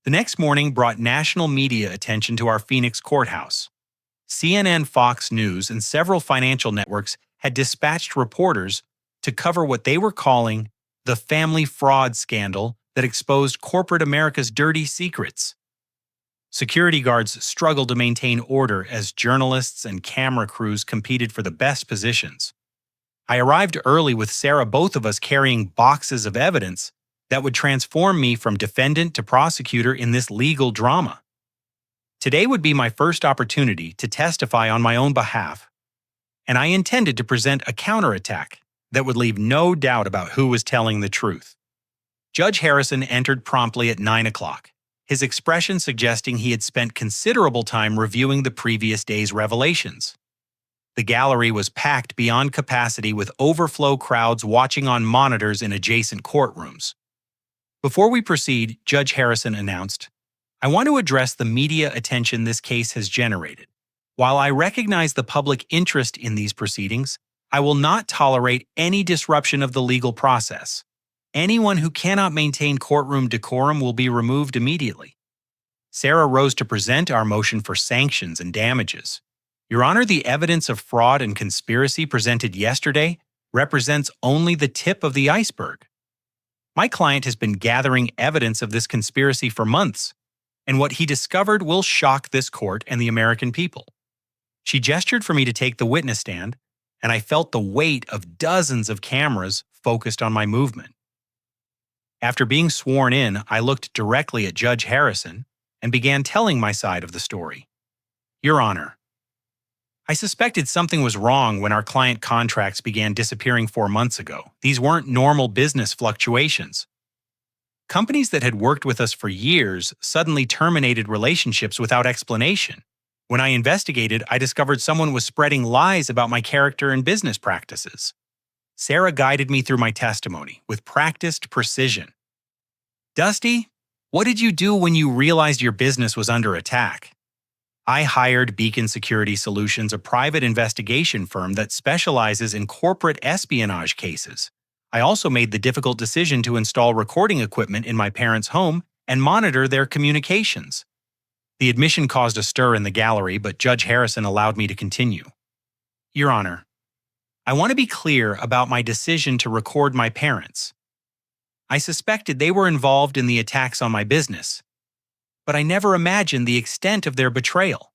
The next morning brought national media attention to our Phoenix courthouse. CNN, Fox News, and several financial networks had dispatched reporters to cover what they were calling the family fraud scandal that exposed corporate America's dirty secrets. Security guards struggled to maintain order as journalists and camera crews competed for the best positions. I arrived early with Sarah, both of us carrying boxes of evidence that would transform me from defendant to prosecutor in this legal drama. Today would be my first opportunity to testify on my own behalf, and I intended to present a counterattack that would leave no doubt about who was telling the truth. Judge Harrison entered promptly at 9 o'clock, his expression suggesting he had spent considerable time reviewing the previous day's revelations. The gallery was packed beyond capacity with overflow crowds watching on monitors in adjacent courtrooms. Before we proceed, Judge Harrison announced, "I want to address the media attention this case has generated. While I recognize the public interest in these proceedings, I will not tolerate any disruption of the legal process. Anyone who cannot maintain courtroom decorum will be removed immediately." Sarah rose to present our motion for sanctions and damages. Your Honor, the evidence of fraud and conspiracy presented yesterday represents only the tip of the iceberg. My client has been gathering evidence of this conspiracy for months, and what he discovered will shock this court and the American people. She gestured for me to take the witness stand, and I felt the weight of dozens of cameras focused on my movement. After being sworn in, I looked directly at Judge Harrison and began telling my side of the story. Your Honor, I suspected something was wrong when our client contracts began disappearing 4 months ago. These weren't normal business fluctuations. Companies that had worked with us for years suddenly terminated relationships without explanation. When I investigated, I discovered someone was spreading lies about my character and business practices. Sarah guided me through my testimony with practiced precision. Dusty, what did you do when you realized your business was under attack? I hired Beacon Security Solutions, a private investigation firm that specializes in corporate espionage cases. I also made the difficult decision to install recording equipment in my parents' home and monitor their communications. The admission caused a stir in the gallery, but Judge Harrison allowed me to continue. Your Honor, I want to be clear about my decision to record my parents. I suspected they were involved in the attacks on my business, but I never imagined the extent of their betrayal.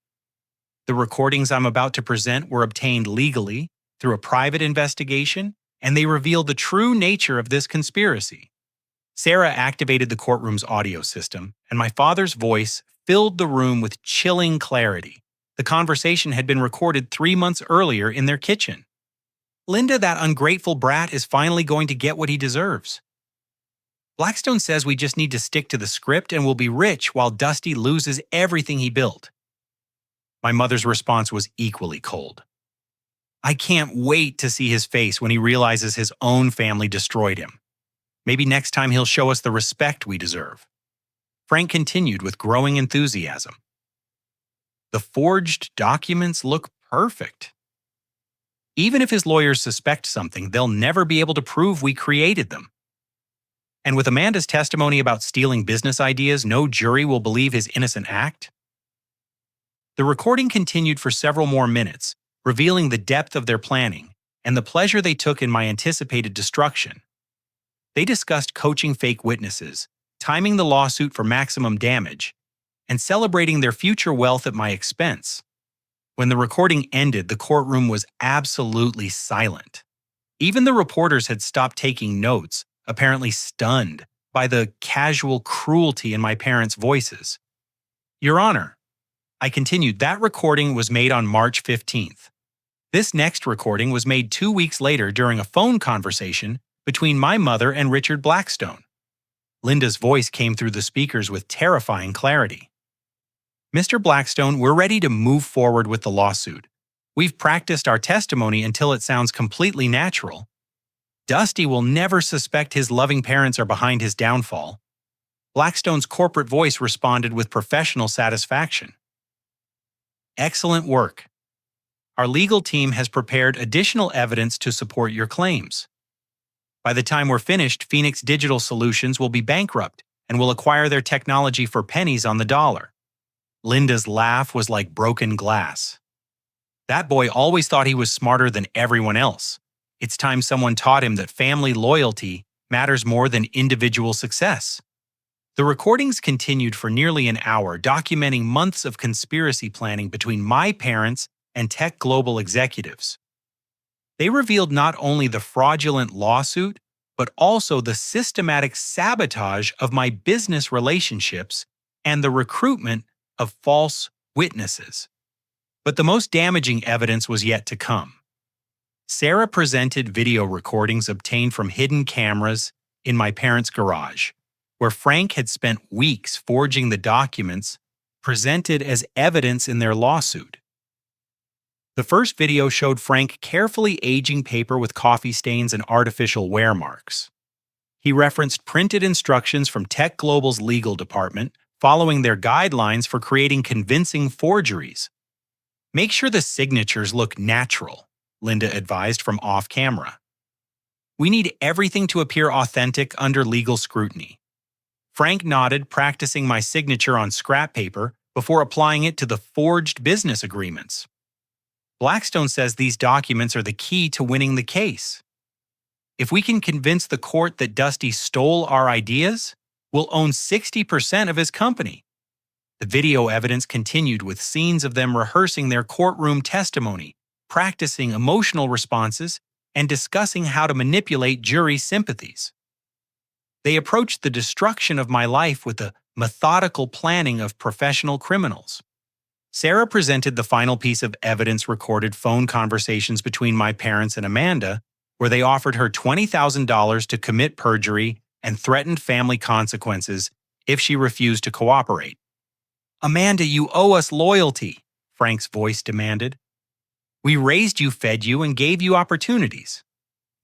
The recordings I'm about to present were obtained legally through a private investigation, and they reveal the true nature of this conspiracy. Sarah activated the courtroom's audio system, and my father's voice filled the room with chilling clarity. The conversation had been recorded 3 months earlier in their kitchen. Linda, that ungrateful brat, is finally going to get what he deserves. Blackstone says we just need to stick to the script and we'll be rich while Dusty loses everything he built. My mother's response was equally cold. I can't wait to see his face when he realizes his own family destroyed him. Maybe next time he'll show us the respect we deserve. Frank continued with growing enthusiasm. The forged documents look perfect. Even if his lawyers suspect something, they'll never be able to prove we created them. And with Amanda's testimony about stealing business ideas, no jury will believe his innocent act. The recording continued for several more minutes, revealing the depth of their planning and the pleasure they took in my anticipated destruction. They discussed coaching fake witnesses, timing the lawsuit for maximum damage, and celebrating their future wealth at my expense. When the recording ended, the courtroom was absolutely silent. Even the reporters had stopped taking notes, apparently stunned by the casual cruelty in my parents' voices. Your Honor, I continued, that recording was made on March 15th. This next recording was made 2 weeks later during a phone conversation between my mother and Richard Blackstone. Linda's voice came through the speakers with terrifying clarity. Mr. Blackstone, we're ready to move forward with the lawsuit. We've practiced our testimony until it sounds completely natural. Dusty will never suspect his loving parents are behind his downfall. Blackstone's corporate voice responded with professional satisfaction. Excellent work. Our legal team has prepared additional evidence to support your claims. By the time we're finished, Phoenix Digital Solutions will be bankrupt and will acquire their technology for pennies on the dollar. Linda's laugh was like broken glass. That boy always thought he was smarter than everyone else. It's time someone taught him that family loyalty matters more than individual success. The recordings continued for nearly an hour, documenting months of conspiracy planning between my parents and tech global executives. They revealed not only the fraudulent lawsuit, but also the systematic sabotage of my business relationships and the recruitment of false witnesses. But the most damaging evidence was yet to come. Sarah presented video recordings obtained from hidden cameras in my parents' garage, where Frank had spent weeks forging the documents presented as evidence in their lawsuit. The first video showed Frank carefully aging paper with coffee stains and artificial wear marks. He referenced printed instructions from Tech Global's legal department, following their guidelines for creating convincing forgeries. Make sure the signatures look natural, Linda advised from off-camera. We need everything to appear authentic under legal scrutiny. Frank nodded, practicing my signature on scrap paper before applying it to the forged business agreements. Blackstone says these documents are the key to winning the case. If we can convince the court that Dusty stole our ideas, we'll own 60% of his company. The video evidence continued with scenes of them rehearsing their courtroom testimony, practicing emotional responses, and discussing how to manipulate jury sympathies. They approached the destruction of my life with the methodical planning of professional criminals. Sarah presented the final piece of evidence, recorded phone conversations between my parents and Amanda, where they offered her $20,000 to commit perjury and threatened family consequences if she refused to cooperate. "Amanda, you owe us loyalty," Frank's voice demanded. "We raised you, fed you, and gave you opportunities.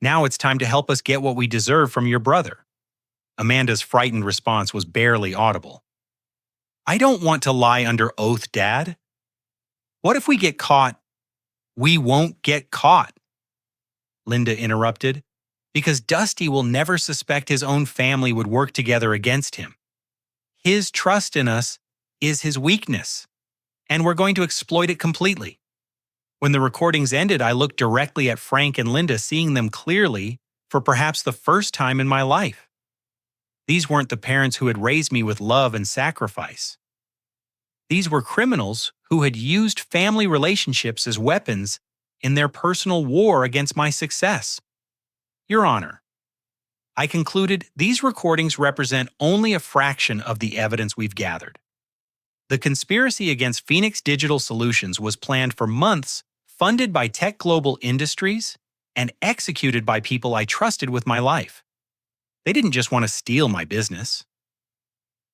Now it's time to help us get what we deserve from your brother." Amanda's frightened response was barely audible. "I don't want to lie under oath, Dad." "What if we get caught?" "We won't get caught," Linda interrupted, "because Dusty will never suspect his own family would work together against him. His trust in us is his weakness, and we're going to exploit it completely." When the recordings ended, I looked directly at Frank and Linda, seeing them clearly for perhaps the first time in my life. These weren't the parents who had raised me with love and sacrifice. These were criminals who had used family relationships as weapons in their personal war against my success. Your Honor, I concluded these recordings represent only a fraction of the evidence we've gathered. The conspiracy against Phoenix Digital Solutions was planned for months, funded by Tech Global Industries, and executed by people I trusted with my life. They didn't just want to steal my business.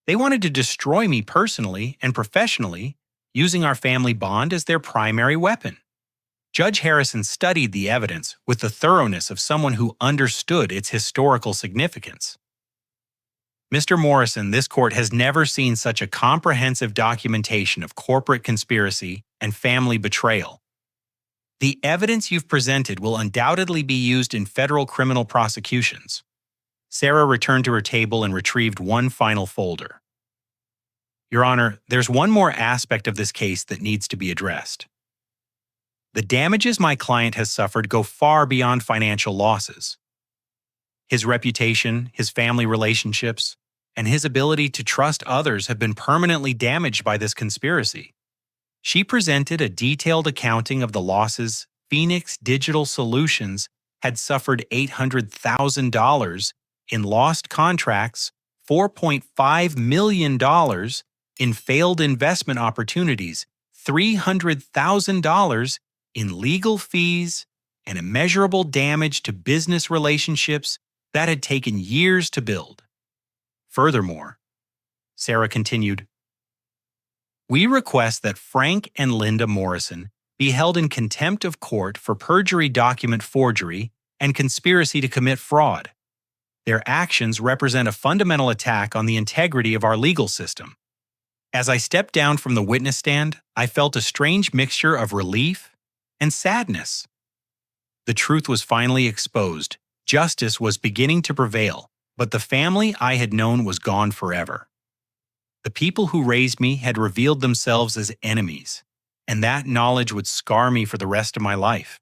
They wanted to destroy me personally and professionally, using our family bond as their primary weapon. Judge Harrison studied the evidence with the thoroughness of someone who understood its historical significance. "Mr. Morrison, this court has never seen such a comprehensive documentation of corporate conspiracy and family betrayal. The evidence you've presented will undoubtedly be used in federal criminal prosecutions." Sarah returned to her table and retrieved one final folder. "Your Honor, there's one more aspect of this case that needs to be addressed. The damages my client has suffered go far beyond financial losses. His reputation, his family relationships, and his ability to trust others have been permanently damaged by this conspiracy." She presented a detailed accounting of the losses Phoenix Digital Solutions had suffered: $800,000 in lost contracts, $4.5 million in failed investment opportunities, $300,000 in legal fees, and immeasurable damage to business relationships that had taken years to build. Furthermore, Sarah continued, "We request that Frank and Linda Morrison be held in contempt of court for perjury, document forgery, and conspiracy to commit fraud. Their actions represent a fundamental attack on the integrity of our legal system. As I stepped down from the witness stand, I felt a strange mixture of relief and sadness. The truth was finally exposed. Justice was beginning to prevail, but the family I had known was gone forever. The people who raised me had revealed themselves as enemies, and that knowledge would scar me for the rest of my life.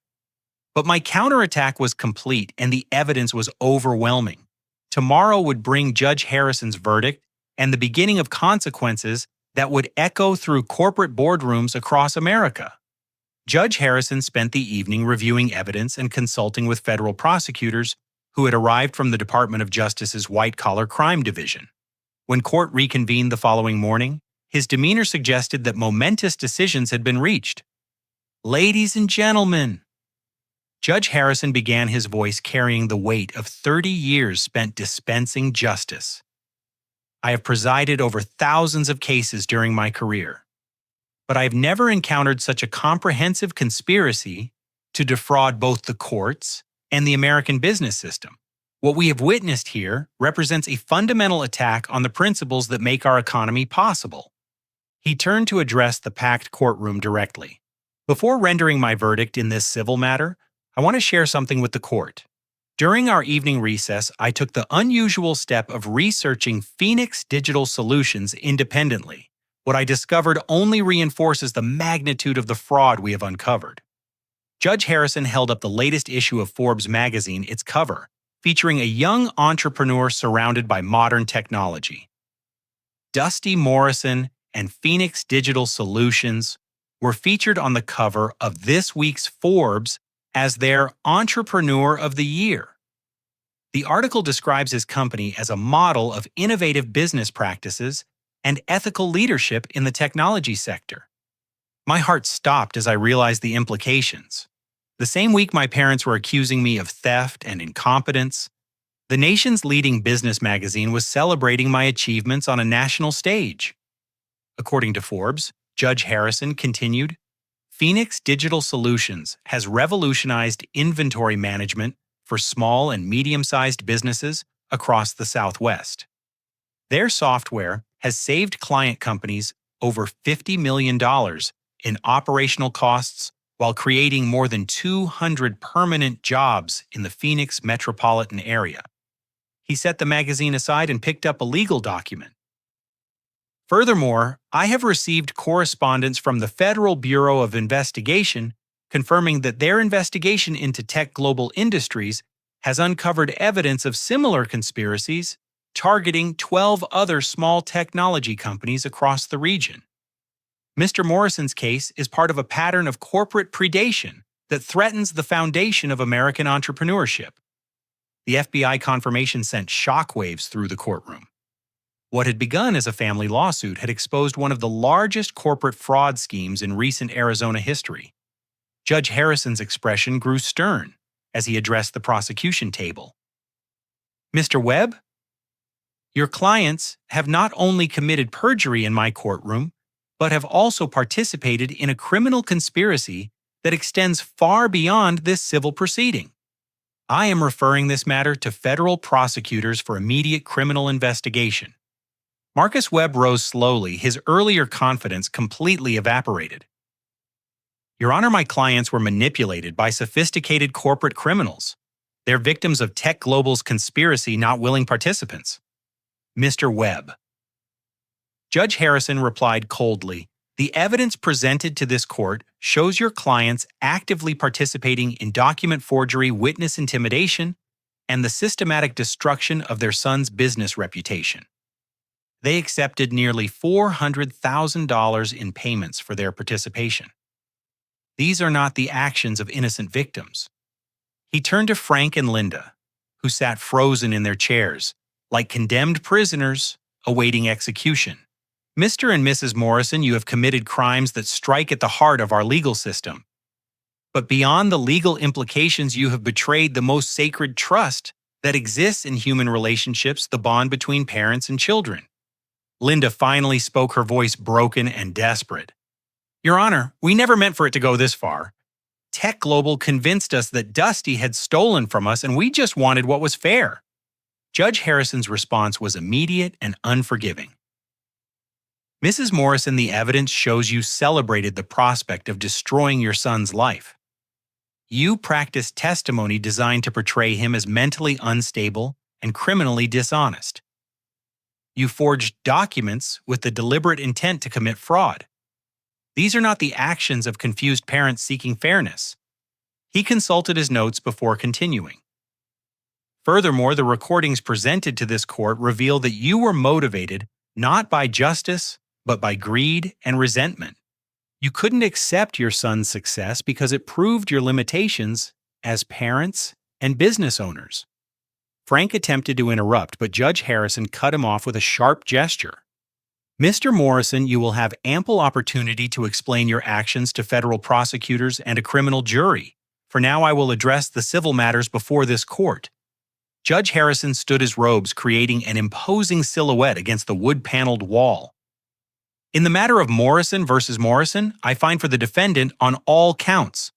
But my counterattack was complete, and the evidence was overwhelming. Tomorrow would bring Judge Harrison's verdict and the beginning of consequences that would echo through corporate boardrooms across America. Judge Harrison spent the evening reviewing evidence and consulting with federal prosecutors who had arrived from the Department of Justice's White-Collar Crime Division. When court reconvened the following morning, his demeanor suggested that momentous decisions had been reached. "Ladies and gentlemen," Judge Harrison began, his voice carrying the weight of 30 years spent dispensing justice. "I have presided over thousands of cases during my career, but I have never encountered such a comprehensive conspiracy to defraud both the courts and the American business system. What we have witnessed here represents a fundamental attack on the principles that make our economy possible." He turned to address the packed courtroom directly. "Before rendering my verdict in this civil matter, I want to share something with the court. During our evening recess, I took the unusual step of researching Phoenix Digital Solutions independently. What I discovered only reinforces the magnitude of the fraud we have uncovered." Judge Harrison held up the latest issue of Forbes magazine, its cover, featuring a young entrepreneur surrounded by modern technology. Dusty Morrison and Phoenix Digital Solutions were featured on the cover of this week's Forbes as their Entrepreneur of the Year. The article describes his company as a model of innovative business practices and ethical leadership in the technology sector. My heart stopped as I realized the implications. The same week my parents were accusing me of theft and incompetence, the nation's leading business magazine was celebrating my achievements on a national stage. According to Forbes, Judge Harrison continued, "Phoenix Digital Solutions has revolutionized inventory management for small and medium-sized businesses across the Southwest. Their software has saved client companies over $50 million in operational costs while creating more than 200 permanent jobs in the Phoenix metropolitan area." He set the magazine aside and picked up a legal document. "Furthermore, I have received correspondence from the Federal Bureau of Investigation confirming that their investigation into tech global industries has uncovered evidence of similar conspiracies targeting 12 other small technology companies across the region. Mr. Morrison's case is part of a pattern of corporate predation that threatens the foundation of American entrepreneurship." The FBI confirmation sent shockwaves through the courtroom. What had begun as a family lawsuit had exposed one of the largest corporate fraud schemes in recent Arizona history. Judge Harrison's expression grew stern as he addressed the prosecution table. "Mr. Webb, your clients have not only committed perjury in my courtroom, but have also participated in a criminal conspiracy that extends far beyond this civil proceeding. I am referring this matter to federal prosecutors for immediate criminal investigation." Marcus Webb rose slowly, his earlier confidence completely evaporated. "Your Honor, my clients were manipulated by sophisticated corporate criminals. They're victims of Tech Global's conspiracy, not willing participants." "Mr. Webb." Judge Harrison replied coldly, "The evidence presented to this court shows your clients actively participating in document forgery, witness intimidation, and the systematic destruction of their son's business reputation. They accepted nearly $400,000 in payments for their participation. These are not the actions of innocent victims." He turned to Frank and Linda, who sat frozen in their chairs, like condemned prisoners awaiting execution. "Mr. and Mrs. Morrison, you have committed crimes that strike at the heart of our legal system. But beyond the legal implications, you have betrayed the most sacred trust that exists in human relationships, the bond between parents and children." Linda finally spoke, her voice broken and desperate. Your Honor, we never meant for it to go this far. Tech Global convinced us that Dusty had stolen from us and we just wanted what was fair. Judge Harrison's response was immediate and unforgiving. Mrs. Morrison, the evidence shows you celebrated the prospect of destroying your son's life. You practiced testimony designed to portray him as mentally unstable and criminally dishonest. You forged documents with the deliberate intent to commit fraud. These are not the actions of confused parents seeking fairness. He consulted his notes before continuing. Furthermore, the recordings presented to this court reveal that you were motivated not by justice, but by greed and resentment. You couldn't accept your son's success because it proved your limitations as parents and business owners. Frank attempted to interrupt, but Judge Harrison cut him off with a sharp gesture. Mr. Morrison, you will have ample opportunity to explain your actions to federal prosecutors and a criminal jury. For now, I will address the civil matters before this court. Judge Harrison stood his robes, creating an imposing silhouette against the wood-paneled wall. In the matter of Morrison versus Morrison, I find for the defendant on all counts.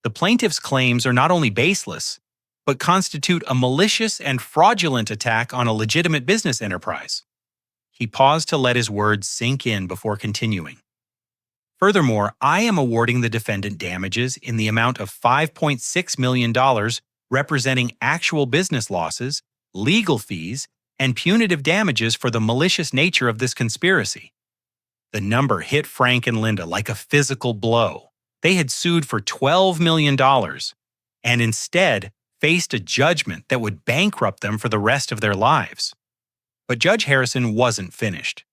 The plaintiff's claims are not only baseless, but constitute a malicious and fraudulent attack on a legitimate business enterprise. He paused to let his words sink in before continuing. Furthermore, I am awarding the defendant damages in the amount of $5.6 million, representing actual business losses, legal fees, and punitive damages for the malicious nature of this conspiracy. The number hit Frank and Linda like a physical blow. They had sued for $12 million and instead faced a judgment that would bankrupt them for the rest of their lives. But Judge Harrison wasn't finished.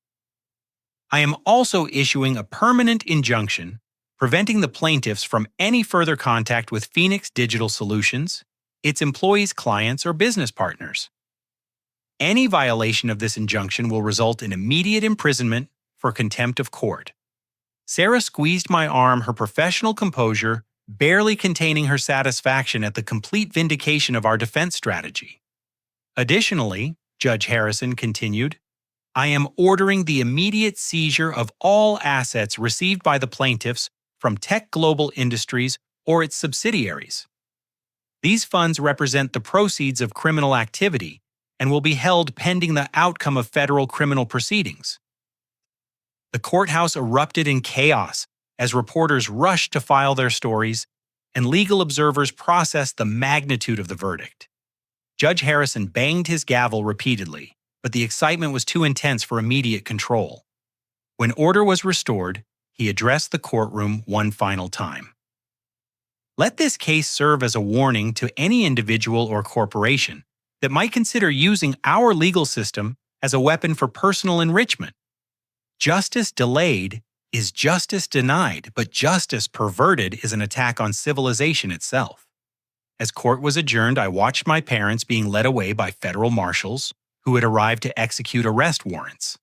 I am also issuing a permanent injunction preventing the plaintiffs from any further contact with Phoenix Digital Solutions, its employees, clients, or business partners. Any violation of this injunction will result in immediate imprisonment for contempt of court. Sarah squeezed my arm, her professional composure barely containing her satisfaction at the complete vindication of our defense strategy. Additionally, Judge Harrison continued, I am ordering the immediate seizure of all assets received by the plaintiffs from Tech Global Industries or its subsidiaries. These funds represent the proceeds of criminal activity and will be held pending the outcome of federal criminal proceedings. The courthouse erupted in chaos as reporters rushed to file their stories and legal observers processed the magnitude of the verdict. Judge Harrison banged his gavel repeatedly, but the excitement was too intense for immediate control. When order was restored, he addressed the courtroom one final time. Let this case serve as a warning to any individual or corporation that might consider using our legal system as a weapon for personal enrichment. Justice delayed is justice denied, but justice perverted is an attack on civilization itself. As court was adjourned, I watched my parents being led away by federal marshals who had arrived to execute arrest warrants.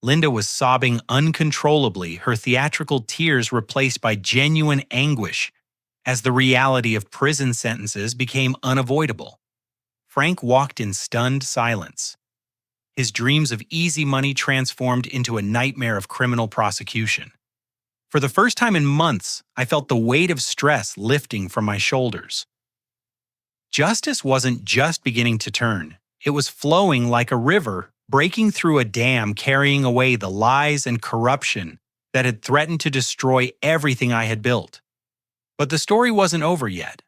Linda was sobbing uncontrollably, her theatrical tears replaced by genuine anguish as the reality of prison sentences became unavoidable. Frank walked in stunned silence. His dreams of easy money transformed into a nightmare of criminal prosecution. For the first time in months, I felt the weight of stress lifting from my shoulders. Justice wasn't just beginning to turn. It was flowing like a river, breaking through a dam, carrying away the lies and corruption that had threatened to destroy everything I had built. But the story wasn't over yet.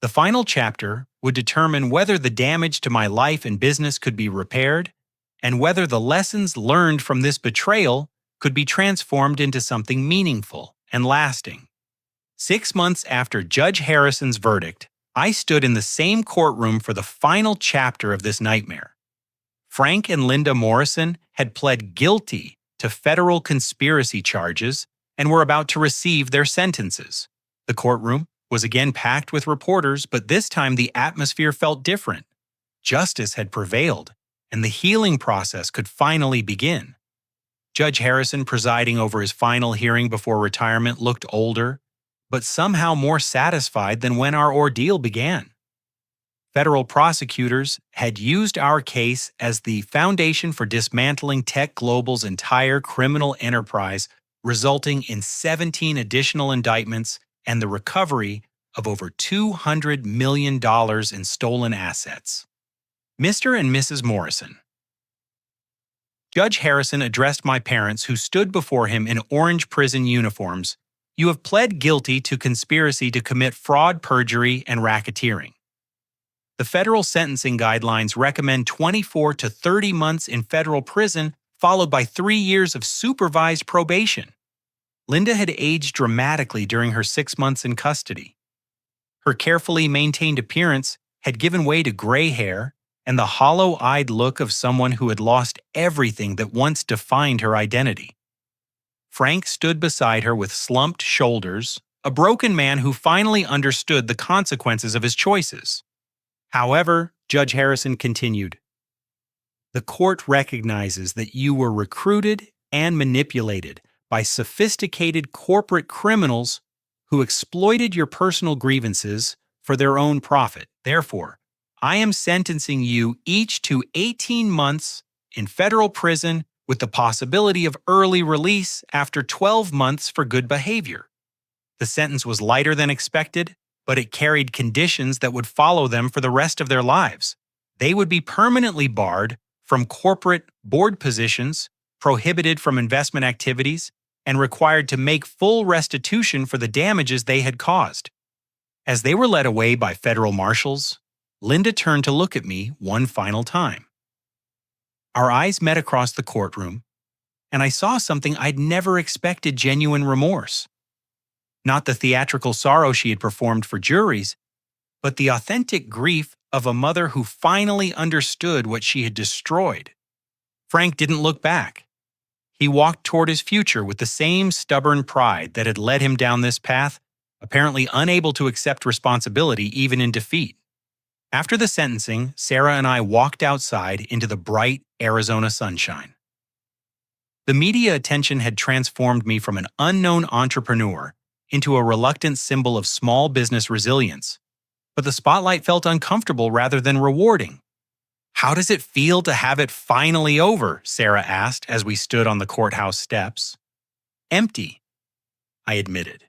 The final chapter would determine whether the damage to my life and business could be repaired, and whether the lessons learned from this betrayal could be transformed into something meaningful and lasting. 6 months after Judge Harrison's verdict, I stood in the same courtroom for the final chapter of this nightmare. Frank and Linda Morrison had pled guilty to federal conspiracy charges and were about to receive their sentences. The courtroom was again packed with reporters, but this time the atmosphere felt different. Justice had prevailed, and the healing process could finally begin. Judge Harrison, presiding over his final hearing before retirement, looked older, but somehow more satisfied than when our ordeal began. Federal prosecutors had used our case as the foundation for dismantling Tech Global's entire criminal enterprise resulting in 17 additional indictments and the recovery of over $200 million in stolen assets. Mr. and Mrs. Morrison. Judge Harrison addressed my parents, who stood before him in orange prison uniforms. You have pled guilty to conspiracy to commit fraud, perjury, and racketeering. The federal sentencing guidelines recommend 24 to 30 months in federal prison, followed by 3 years of supervised probation. Linda had aged dramatically during her 6 months in custody. Her carefully maintained appearance had given way to gray hair and the hollow-eyed look of someone who had lost everything that once defined her identity. Frank stood beside her with slumped shoulders, a broken man who finally understood the consequences of his choices. However, Judge Harrison continued, the court recognizes that you were recruited and manipulated by sophisticated corporate criminals who exploited your personal grievances for their own profit. Therefore, I am sentencing you each to 18 months in federal prison with the possibility of early release after 12 months for good behavior. The sentence was lighter than expected, but it carried conditions that would follow them for the rest of their lives. They would be permanently barred from corporate board positions, prohibited from investment activities, and required to make full restitution for the damages they had caused. As they were led away by federal marshals, Linda turned to look at me one final time. Our eyes met across the courtroom, and I saw something I'd never expected: genuine remorse. Not the theatrical sorrow she had performed for juries, but the authentic grief of a mother who finally understood what she had destroyed. Frank didn't look back. He walked toward his future with the same stubborn pride that had led him down this path, apparently unable to accept responsibility even in defeat. After the sentencing, Sarah and I walked outside into the bright Arizona sunshine. The media attention had transformed me from an unknown entrepreneur into a reluctant symbol of small business resilience, but the spotlight felt uncomfortable rather than rewarding. How does it feel to have it finally over? Sarah asked as we stood on the courthouse steps. Empty, I admitted.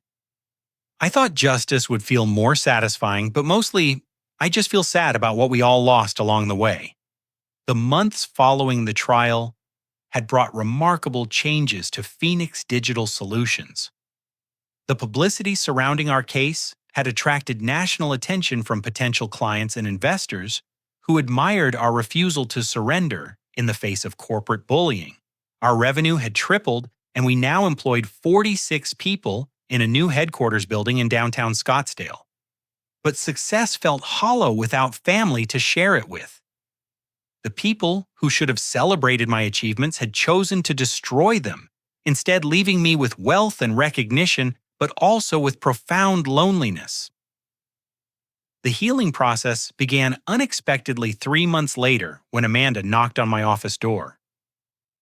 I thought justice would feel more satisfying, but mostly, I just feel sad about what we all lost along the way. The months following the trial had brought remarkable changes to Phoenix Digital Solutions. The publicity surrounding our case had attracted national attention from potential clients and investors who admired our refusal to surrender in the face of corporate bullying. Our revenue had tripled, and we now employed 46 people in a new headquarters building in downtown Scottsdale. But success felt hollow without family to share it with. The people who should have celebrated my achievements had chosen to destroy them, instead leaving me with wealth and recognition, but also with profound loneliness. The healing process began unexpectedly 3 months later when Amanda knocked on my office door.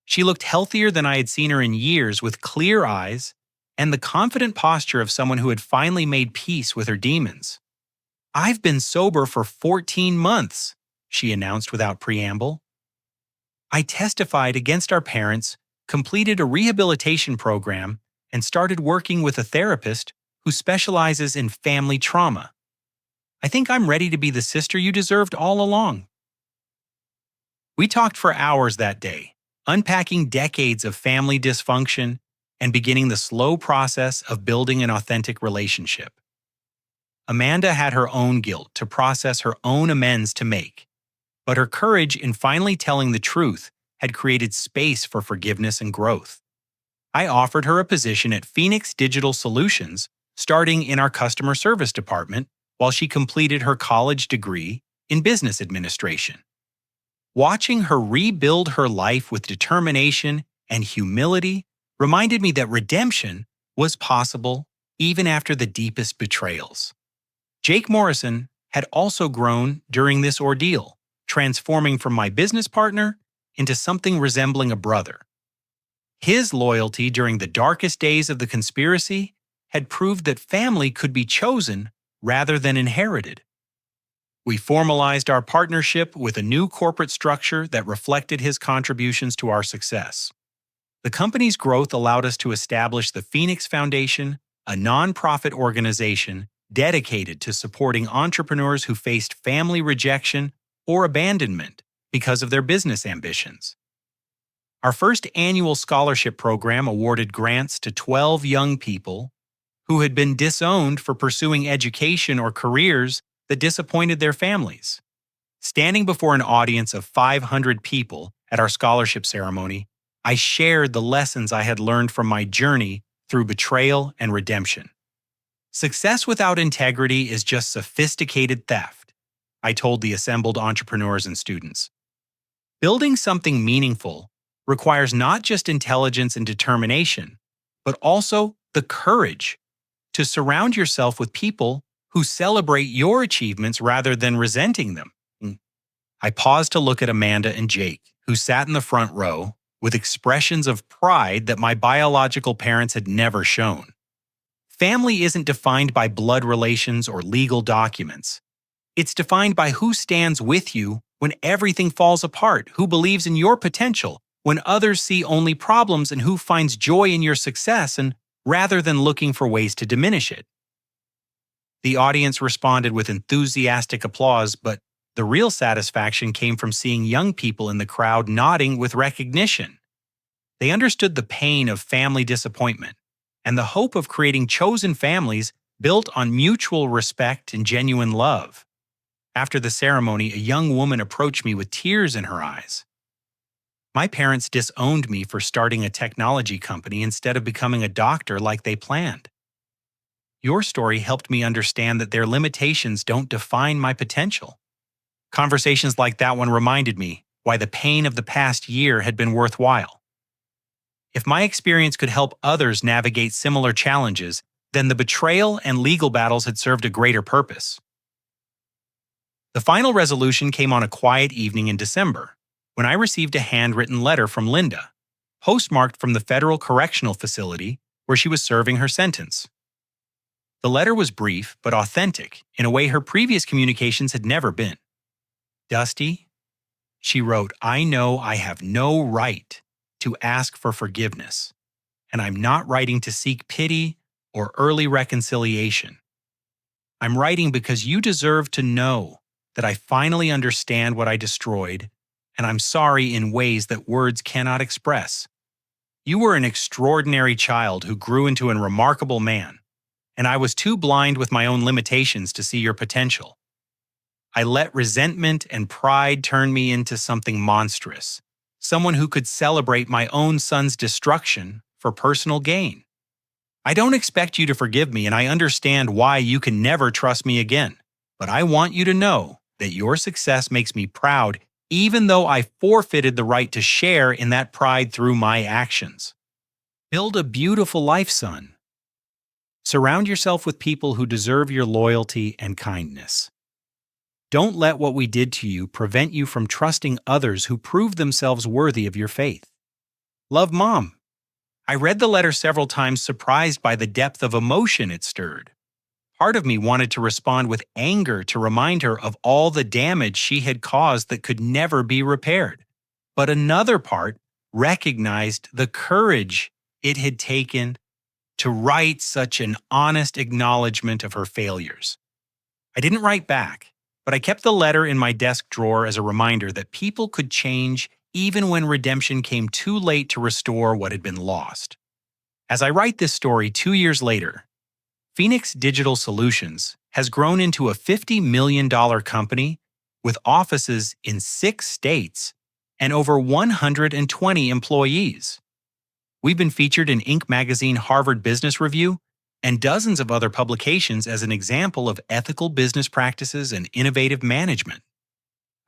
She looked healthier than I had seen her in years, with clear eyes and the confident posture of someone who had finally made peace with her demons. I've been sober for 14 months, she announced without preamble. I testified against our parents, completed a rehabilitation program, and started working with a therapist who specializes in family trauma. I think I'm ready to be the sister you deserved all along. We talked for hours that day, unpacking decades of family dysfunction and beginning the slow process of building an authentic relationship. Amanda had her own guilt to process, her own amends to make, but her courage in finally telling the truth had created space for forgiveness and growth. I offered her a position at Phoenix Digital Solutions, starting in our customer service department, while she completed her college degree in business administration. Watching her rebuild her life with determination and humility reminded me that redemption was possible even after the deepest betrayals. Jake Morrison had also grown during this ordeal, transforming from my business partner into something resembling a brother. His loyalty during the darkest days of the conspiracy had proved that family could be chosen rather than inherited. We formalized our partnership with a new corporate structure that reflected his contributions to our success. The company's growth allowed us to establish the Phoenix Foundation, a nonprofit organization dedicated to supporting entrepreneurs who faced family rejection or abandonment because of their business ambitions. Our first annual scholarship program awarded grants to 12 young people who had been disowned for pursuing education or careers that disappointed their families. Standing before an audience of 500 people at our scholarship ceremony, I shared the lessons I had learned from my journey through betrayal and redemption. Success without integrity is just sophisticated theft, I told the assembled entrepreneurs and students. Building something meaningful requires not just intelligence and determination, but also the courage to surround yourself with people who celebrate your achievements rather than resenting them. I paused to look at Amanda and Jake, who sat in the front row with expressions of pride that my biological parents had never shown. Family isn't defined by blood relations or legal documents. It's defined by who stands with you when everything falls apart, who believes in your potential when others see only problems, and who finds joy in your success and rather than looking for ways to diminish it. The audience responded with enthusiastic applause, but the real satisfaction came from seeing young people in the crowd nodding with recognition. They understood the pain of family disappointment and the hope of creating chosen families built on mutual respect and genuine love. After the ceremony, a young woman approached me with tears in her eyes. My parents disowned me for starting a technology company instead of becoming a doctor like they planned. Your story helped me understand that their limitations don't define my potential. Conversations like that one reminded me why the pain of the past year had been worthwhile. If my experience could help others navigate similar challenges, then the betrayal and legal battles had served a greater purpose. The final resolution came on a quiet evening in December, when I received a handwritten letter from Linda, postmarked from the Federal Correctional Facility where she was serving her sentence. The letter was brief but authentic in a way her previous communications had never been. "Dusty," she wrote, "I know I have no right to ask for forgiveness, and I'm not writing to seek pity or early reconciliation. I'm writing because you deserve to know that I finally understand what I destroyed, and I'm sorry in ways that words cannot express. You were an extraordinary child who grew into a remarkable man, and I was too blind with my own limitations to see your potential. I let resentment and pride turn me into something monstrous, someone who could celebrate my own son's destruction for personal gain. I don't expect you to forgive me, and I understand why you can never trust me again, but I want you to know that your success makes me proud, even though I forfeited the right to share in that pride through my actions. Build a beautiful life, son. Surround yourself with people who deserve your loyalty and kindness. Don't let what we did to you prevent you from trusting others who prove themselves worthy of your faith. Love, Mom." I read the letter several times, surprised by the depth of emotion it stirred. Part of me wanted to respond with anger to remind her of all the damage she had caused that could never be repaired. But another part recognized the courage it had taken to write such an honest acknowledgement of her failures. I didn't write back, but I kept the letter in my desk drawer as a reminder that people could change even when redemption came too late to restore what had been lost. As I write this story 2 years later, Phoenix Digital Solutions has grown into a $50 million company with offices in 6 states and over 120 employees. We've been featured in Inc. magazine, Harvard Business Review, and dozens of other publications as an example of ethical business practices and innovative management.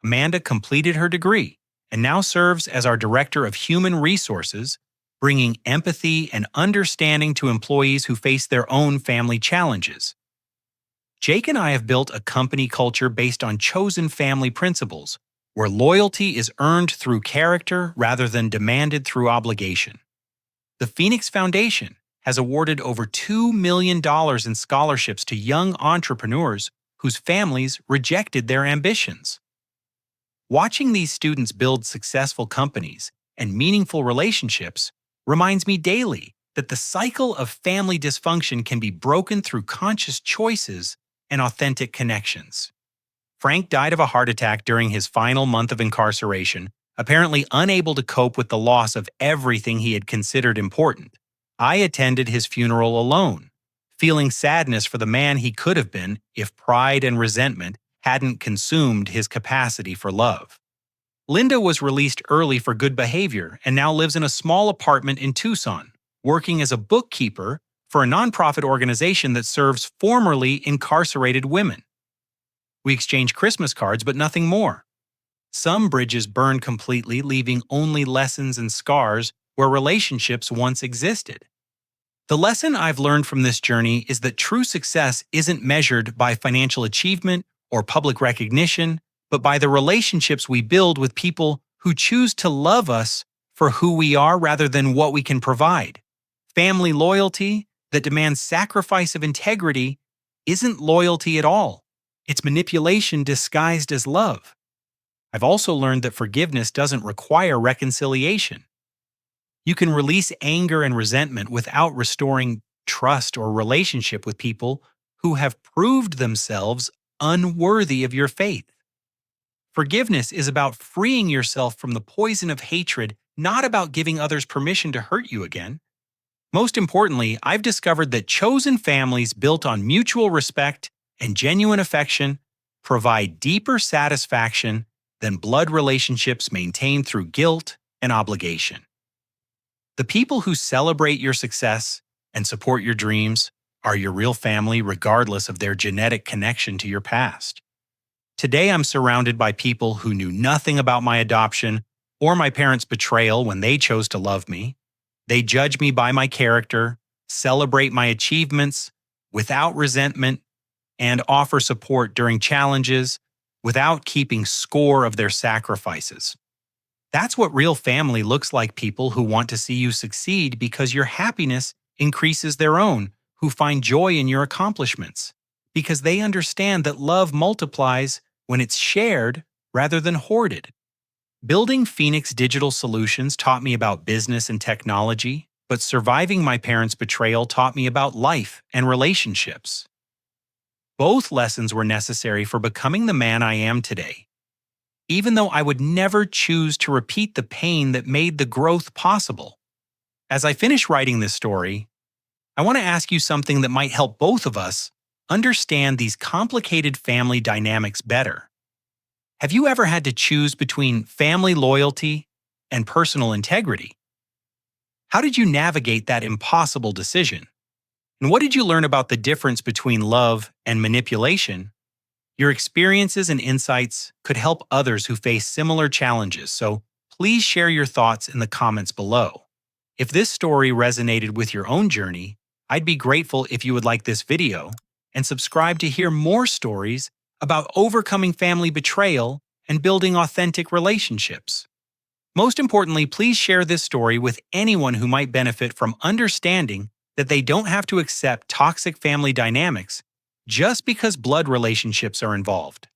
Amanda completed her degree and now serves as our Director of Human Resources, bringing empathy and understanding to employees who face their own family challenges. Jake and I have built a company culture based on chosen family principles, where loyalty is earned through character rather than demanded through obligation. The Phoenix Foundation has awarded over $2 million in scholarships to young entrepreneurs whose families rejected their ambitions. Watching these students build successful companies and meaningful relationships reminds me daily that the cycle of family dysfunction can be broken through conscious choices and authentic connections. Frank died of a heart attack during his final month of incarceration, apparently unable to cope with the loss of everything he had considered important. I attended his funeral alone, feeling sadness for the man he could have been if pride and resentment hadn't consumed his capacity for love. Linda was released early for good behavior and now lives in a small apartment in Tucson, working as a bookkeeper for a nonprofit organization that serves formerly incarcerated women. We exchange Christmas cards, but nothing more. Some bridges burn completely, leaving only lessons and scars where relationships once existed. The lesson I've learned from this journey is that true success isn't measured by financial achievement or public recognition, but by the relationships we build with people who choose to love us for who we are rather than what we can provide. Family loyalty that demands sacrifice of integrity isn't loyalty at all. It's manipulation disguised as love. I've also learned that forgiveness doesn't require reconciliation. You can release anger and resentment without restoring trust or relationship with people who have proved themselves unworthy of your faith. Forgiveness is about freeing yourself from the poison of hatred, not about giving others permission to hurt you again. Most importantly, I've discovered that chosen families built on mutual respect and genuine affection provide deeper satisfaction than blood relationships maintained through guilt and obligation. The people who celebrate your success and support your dreams are your real family regardless of their genetic connection to your past. Today I'm surrounded by people who knew nothing about my adoption or my parents' betrayal when they chose to love me. They judge me by my character, celebrate my achievements without resentment, and offer support during challenges without keeping score of their sacrifices. That's what real family looks like, people who want to see you succeed because your happiness increases their own, who find joy in your accomplishments, because they understand that love multiplies when it's shared rather than hoarded. Building Phoenix Digital Solutions taught me about business and technology, but surviving my parents' betrayal taught me about life and relationships. Both lessons were necessary for becoming the man I am today. Even though I would never choose to repeat the pain that made the growth possible. As I finish writing this story, I want to ask you something that might help both of us understand these complicated family dynamics better. Have you ever had to choose between family loyalty and personal integrity? How did you navigate that impossible decision? And what did you learn about the difference between love and manipulation? Your experiences and insights could help others who face similar challenges, so please share your thoughts in the comments below. If this story resonated with your own journey, I'd be grateful if you would like this video and subscribe to hear more stories about overcoming family betrayal and building authentic relationships. Most importantly, please share this story with anyone who might benefit from understanding that they don't have to accept toxic family dynamics just because blood relationships are involved.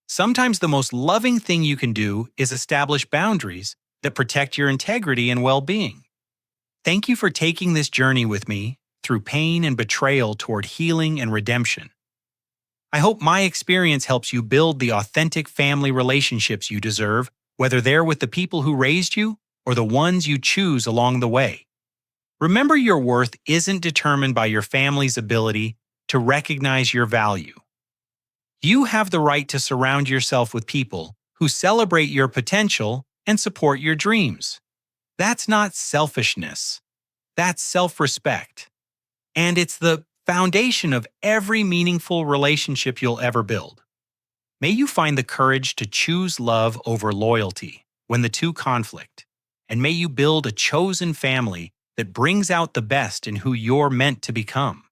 Sometimes the most loving thing you can do is establish boundaries that protect your integrity and well-being. Thank you for taking this journey with me through pain and betrayal toward healing and redemption. I hope my experience helps you build the authentic family relationships you deserve, whether they're with the people who raised you or the ones you choose along the way. Remember, your worth isn't determined by your family's ability to recognize your value. You have the right to surround yourself with people who celebrate your potential and support your dreams. That's not selfishness. That's self-respect. And it's the foundation of every meaningful relationship you'll ever build. May you find the courage to choose love over loyalty when the two conflict, and may you build a chosen family that brings out the best in who you're meant to become.